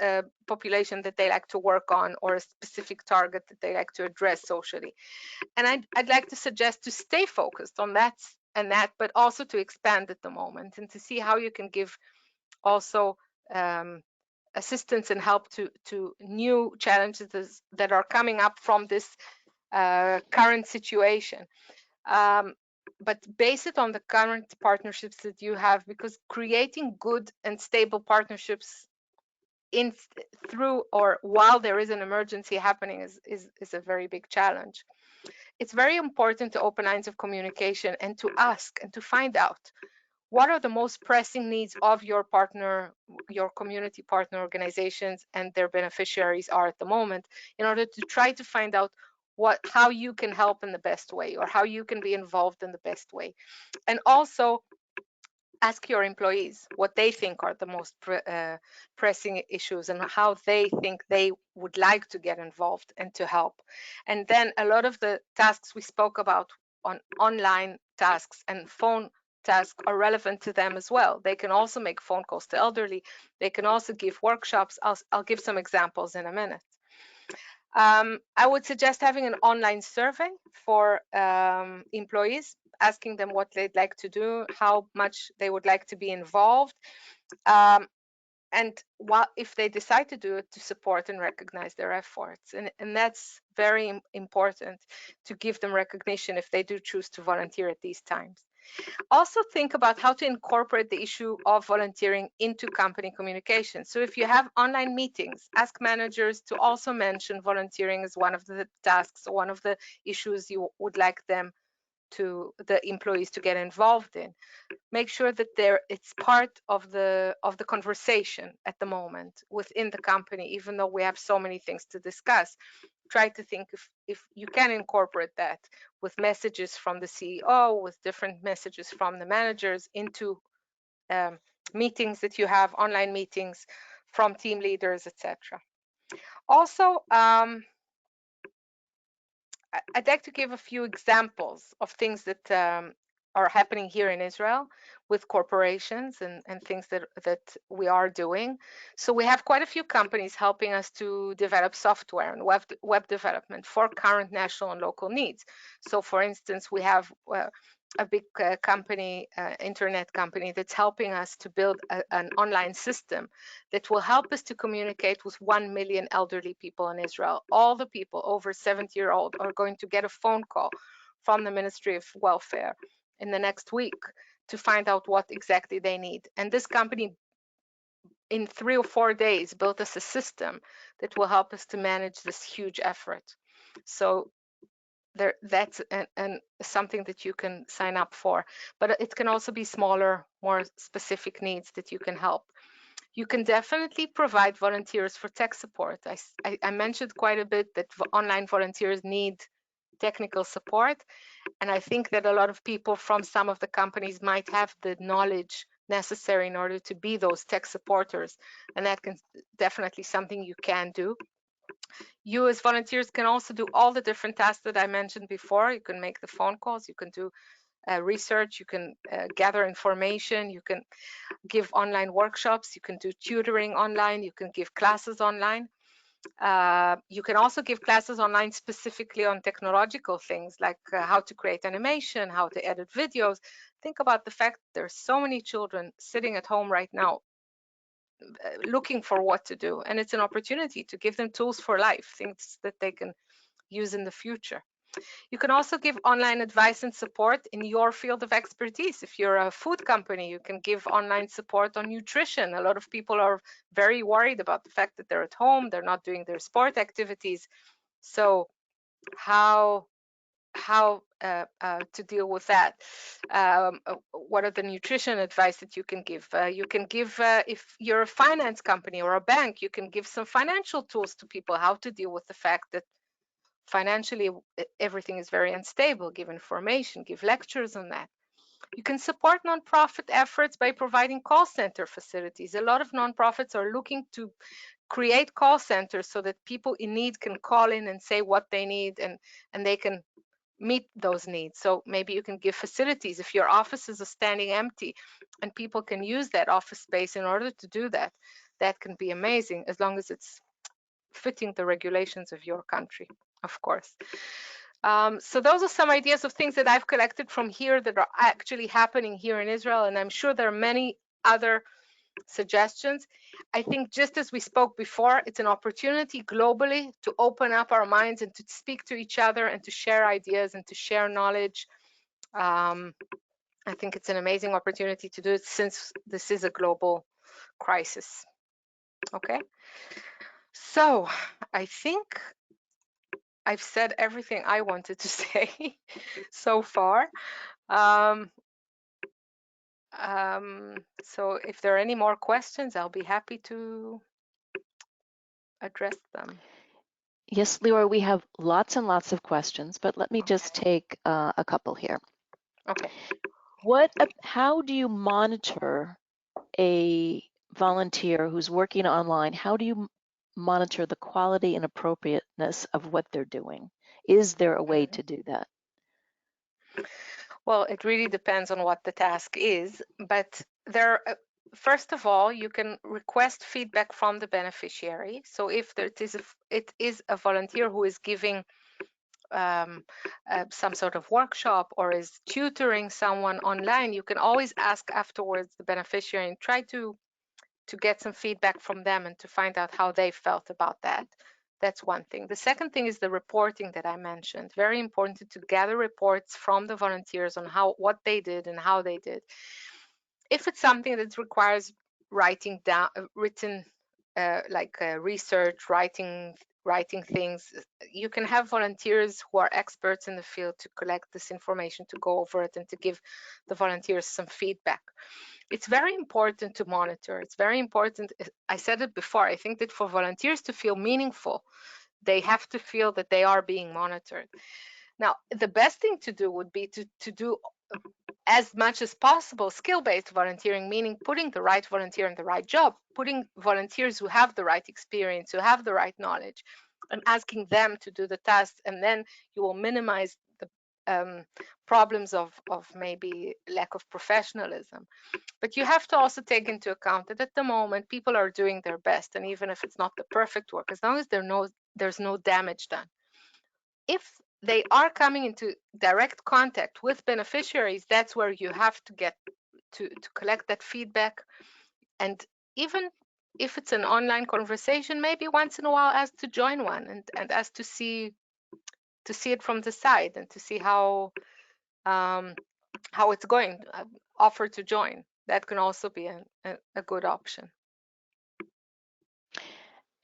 B: population that they like to work on, or a specific target that they like to address socially. And I'd like to suggest to stay focused on that and that, but also to expand at the moment and to see how you can give also assistance and help to new challenges that are coming up from this current situation. But base it on the current partnerships that you have, because creating good and stable partnerships in through or while there is an emergency happening is a very big challenge. It's very important to open lines of communication and to ask and to find out what are the most pressing needs of your partner, your community partner organizations and their beneficiaries are at the moment, in order to try to find out how you can help in the best way, or how you can be involved in the best way. And also ask your employees what they think are the most pressing issues and how they think they would like to get involved and to help. And then a lot of the tasks we spoke about on online tasks and phone tasks are relevant to them as well. They can also make phone calls to elderly. They can also give workshops. I'll give some examples in a minute. I would suggest having an online survey for employees, asking them what they'd like to do, how much they would like to be involved, and if they decide to do it, to support and recognize their efforts. And that's very important, to give them recognition if they do choose to volunteer at these times. Also think about how to incorporate the issue of volunteering into company communication. So if you have online meetings, ask managers to also mention volunteering as one of the tasks or one of the issues you would like them to, the employees, to get involved in. Make sure that it's part of the conversation at the moment within the company, even though we have so many things to discuss. Try to think if you can incorporate that with messages from the CEO, with different messages from the managers into meetings that you have, online meetings from team leaders, etc. Also, I'd like to give a few examples of things that are happening here in Israel with corporations and things that we are doing. So we have quite a few companies helping us to develop software and web development for current national and local needs. So for instance, we have a big company, internet company, that's helping us to build an online system that will help us to communicate with 1 million elderly people in Israel. All the people over 70-year-old are going to get a phone call from the Ministry of Welfare in the next week to find out what exactly they need. And this company, in 3 or 4 days, built us a system that will help us to manage this huge effort. So that's something that you can sign up for. But it can also be smaller, more specific needs that you can help. You can definitely provide volunteers for tech support. I mentioned quite a bit that online volunteers need technical support. And I think that a lot of people from some of the companies might have the knowledge necessary in order to be those tech supporters. And that can definitely something you can do. You as volunteers can also do all the different tasks that I mentioned before. You can make the phone calls, you can do research, you can gather information, you can give online workshops, you can do tutoring online, you can give classes online. You can also give classes online specifically on technological things like how to create animation, how to edit videos. Think about the fact there's so many children sitting at home right now looking for what to do, and it's an opportunity to give them tools for life, things that they can use in the future. You can also give online advice and support in your field of expertise. If you're a food company, you can give online support on nutrition. A lot of people are very worried about the fact that they're at home, they're not doing their sport activities. So how to deal with that? What are the nutrition advice that you can give? You can give, if you're a finance company or a bank, you can give some financial tools to people, how to deal with the fact that financially everything is very unstable. Give information, give lectures on that. You can support nonprofit efforts by providing call center facilities. A lot of nonprofits are looking to create call centers so that people in need can call in and say what they need, and they can meet those needs. So maybe you can give facilities. If your offices are standing empty and people can use that office space in order to do that, that can be amazing, as long as it's fitting the regulations of your country, of course. So those are some ideas of things that I've collected from here that are actually happening here in Israel, and I'm sure there are many other suggestions. I think, just as we spoke before, it's an opportunity globally to open up our minds and to speak to each other and to share ideas and to share knowledge. I think it's an amazing opportunity to do it, since this is a global crisis. Okay, so I think I've said everything I wanted to say so far. So if there are any more questions, I'll be happy to address them.
A: Yes, Liora, we have lots and lots of questions, but let me just take a couple here.
B: Okay.
A: How do you monitor a volunteer who's working online? How do you monitor the quality and appropriateness of what they're doing? Is there a way to do that?
B: Well, it really depends on what the task is, but first of all, you can request feedback from the beneficiary. So if it is a volunteer who is giving some sort of workshop or is tutoring someone online, you can always ask afterwards the beneficiary and try to get some feedback from them and to find out how they felt about that. That's one thing. The second thing is the reporting that I mentioned. Very important to gather reports from the volunteers on what they did and how they did. If it's something that requires writing down, written, research, writing things, you can have volunteers who are experts in the field to collect this information, to go over it, and to give the volunteers some feedback. It's very important to monitor. It's very important. I said it before. I think that for volunteers to feel meaningful, they have to feel that they are being monitored. Now, the best thing to do would be to do as much as possible skill-based volunteering, meaning putting the right volunteer in the right job, putting volunteers who have the right experience, who have the right knowledge, and asking them to do the tasks, and then you will minimize the problems of maybe lack of professionalism. But you have to also take into account that at the moment people are doing their best, and even if it's not the perfect work, as long as there's no damage done. If they are coming into direct contact with beneficiaries, that's where you have to get to collect that feedback. And even if it's an online conversation, maybe once in a while ask to join one and ask to see it from the side and to see how it's going. Offer to join. That can also be a good option.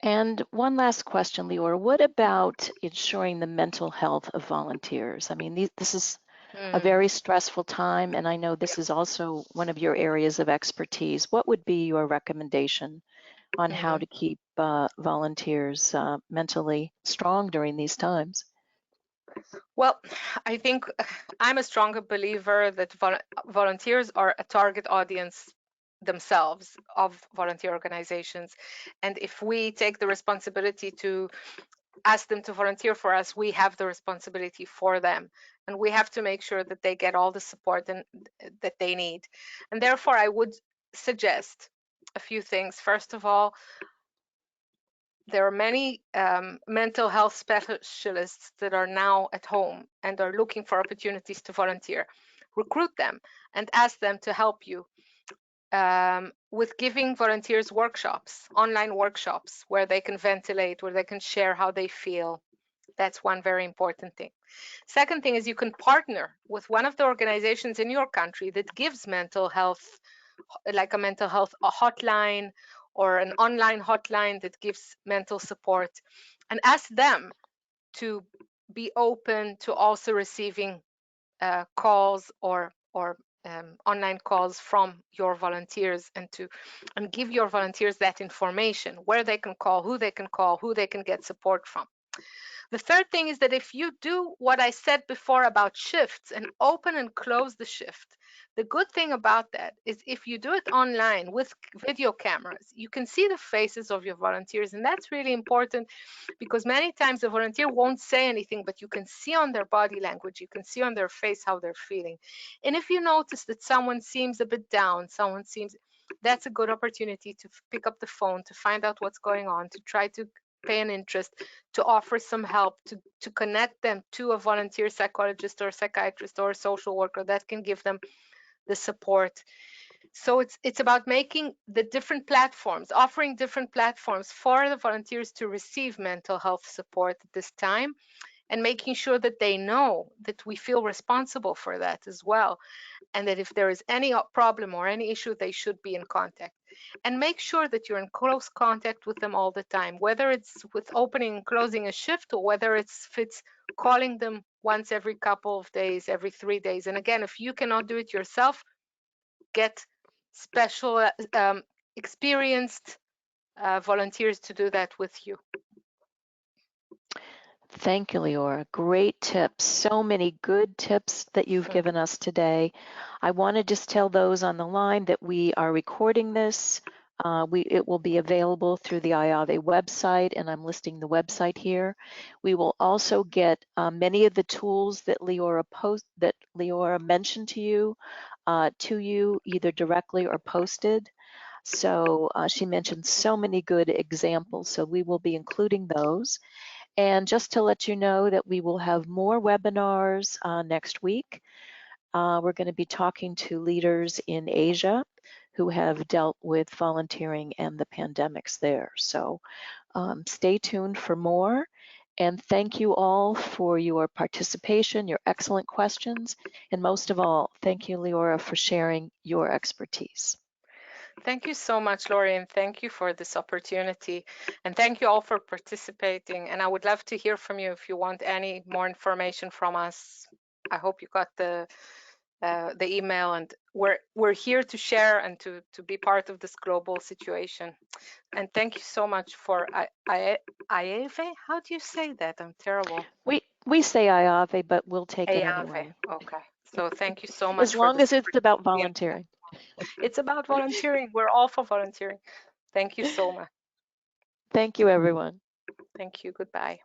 A: And one last question, Lior. What about ensuring the mental health of volunteers? I mean, this is a very stressful time, and I know this is also one of your areas of expertise. What would be your recommendation on how to keep volunteers mentally strong during these times?
B: Well, I think I'm a stronger believer that volunteers are a target audience themselves of volunteer organizations. And if we take the responsibility to ask them to volunteer for us, we have the responsibility for them. And we have to make sure that they get all the support that they need. And therefore, I would suggest a few things. First of all, there are many mental health specialists that are now at home and are looking for opportunities to volunteer. Recruit them and ask them to help you with giving volunteers workshops, online workshops, where they can ventilate, where they can share how they feel. That's one very important thing. Second thing is you can partner with one of the organizations in your country that gives mental health, like a mental health hotline or an online hotline that gives mental support, and ask them to be open to also receiving calls or online calls from your volunteers, and give your volunteers that information, where they can call, who they can get support from. The third thing is that if you do what I said before about shifts and open and close the shift, the good thing about that is if you do it online with video cameras, you can see the faces of your volunteers. And that's really important because many times the volunteer won't say anything, but you can see on their body language, you can see on their face how they're feeling. And if you notice that someone seems a bit down, that's a good opportunity to pick up the phone, to find out what's going on, to try to pay an interest, to offer some help, to connect them to a volunteer psychologist or psychiatrist or a social worker that can give them the support. So it's about making the different platforms, offering different platforms for the volunteers to receive mental health support at this time, and making sure that they know that we feel responsible for that as well, and that if there is any problem or any issue, they should be in contact. And make sure that you're in close contact with them all the time, whether it's with opening and closing a shift or whether it's calling them once every couple of days, every 3 days. And again, if you cannot do it yourself, get special experienced volunteers to do that with you.
A: Thank you, Liora. Great tips. So many good tips that you've given us today. I want to just tell those on the line that we are recording this. It will be available through the IAVE website, and I'm listing the website here. We will also get many of the tools that Liora mentioned to you either directly or posted. So she mentioned so many good examples, so we will be including those. And just to let you know that we will have more webinars next week. We're going to be talking to leaders in Asia who have dealt with volunteering and the pandemics there. So stay tuned for more. And thank you all for your participation, your excellent questions, and most of all, thank you, Liora, for sharing your expertise.
B: Thank you so much, Lori, and thank you for this opportunity. And thank you all for participating. And I would love to hear from you if you want any more information from us. I hope you got the email, and we're here to share and to be part of this global situation. And thank you so much for IAVE. How do you say that? I'm terrible.
A: We say IAVE, but we'll take it anyway.
B: Okay. So thank you so much.
A: As long as it's about volunteering.
B: It's about volunteering. We're all for volunteering. Thank you so much.
A: Thank you, everyone.
B: Thank you. Goodbye.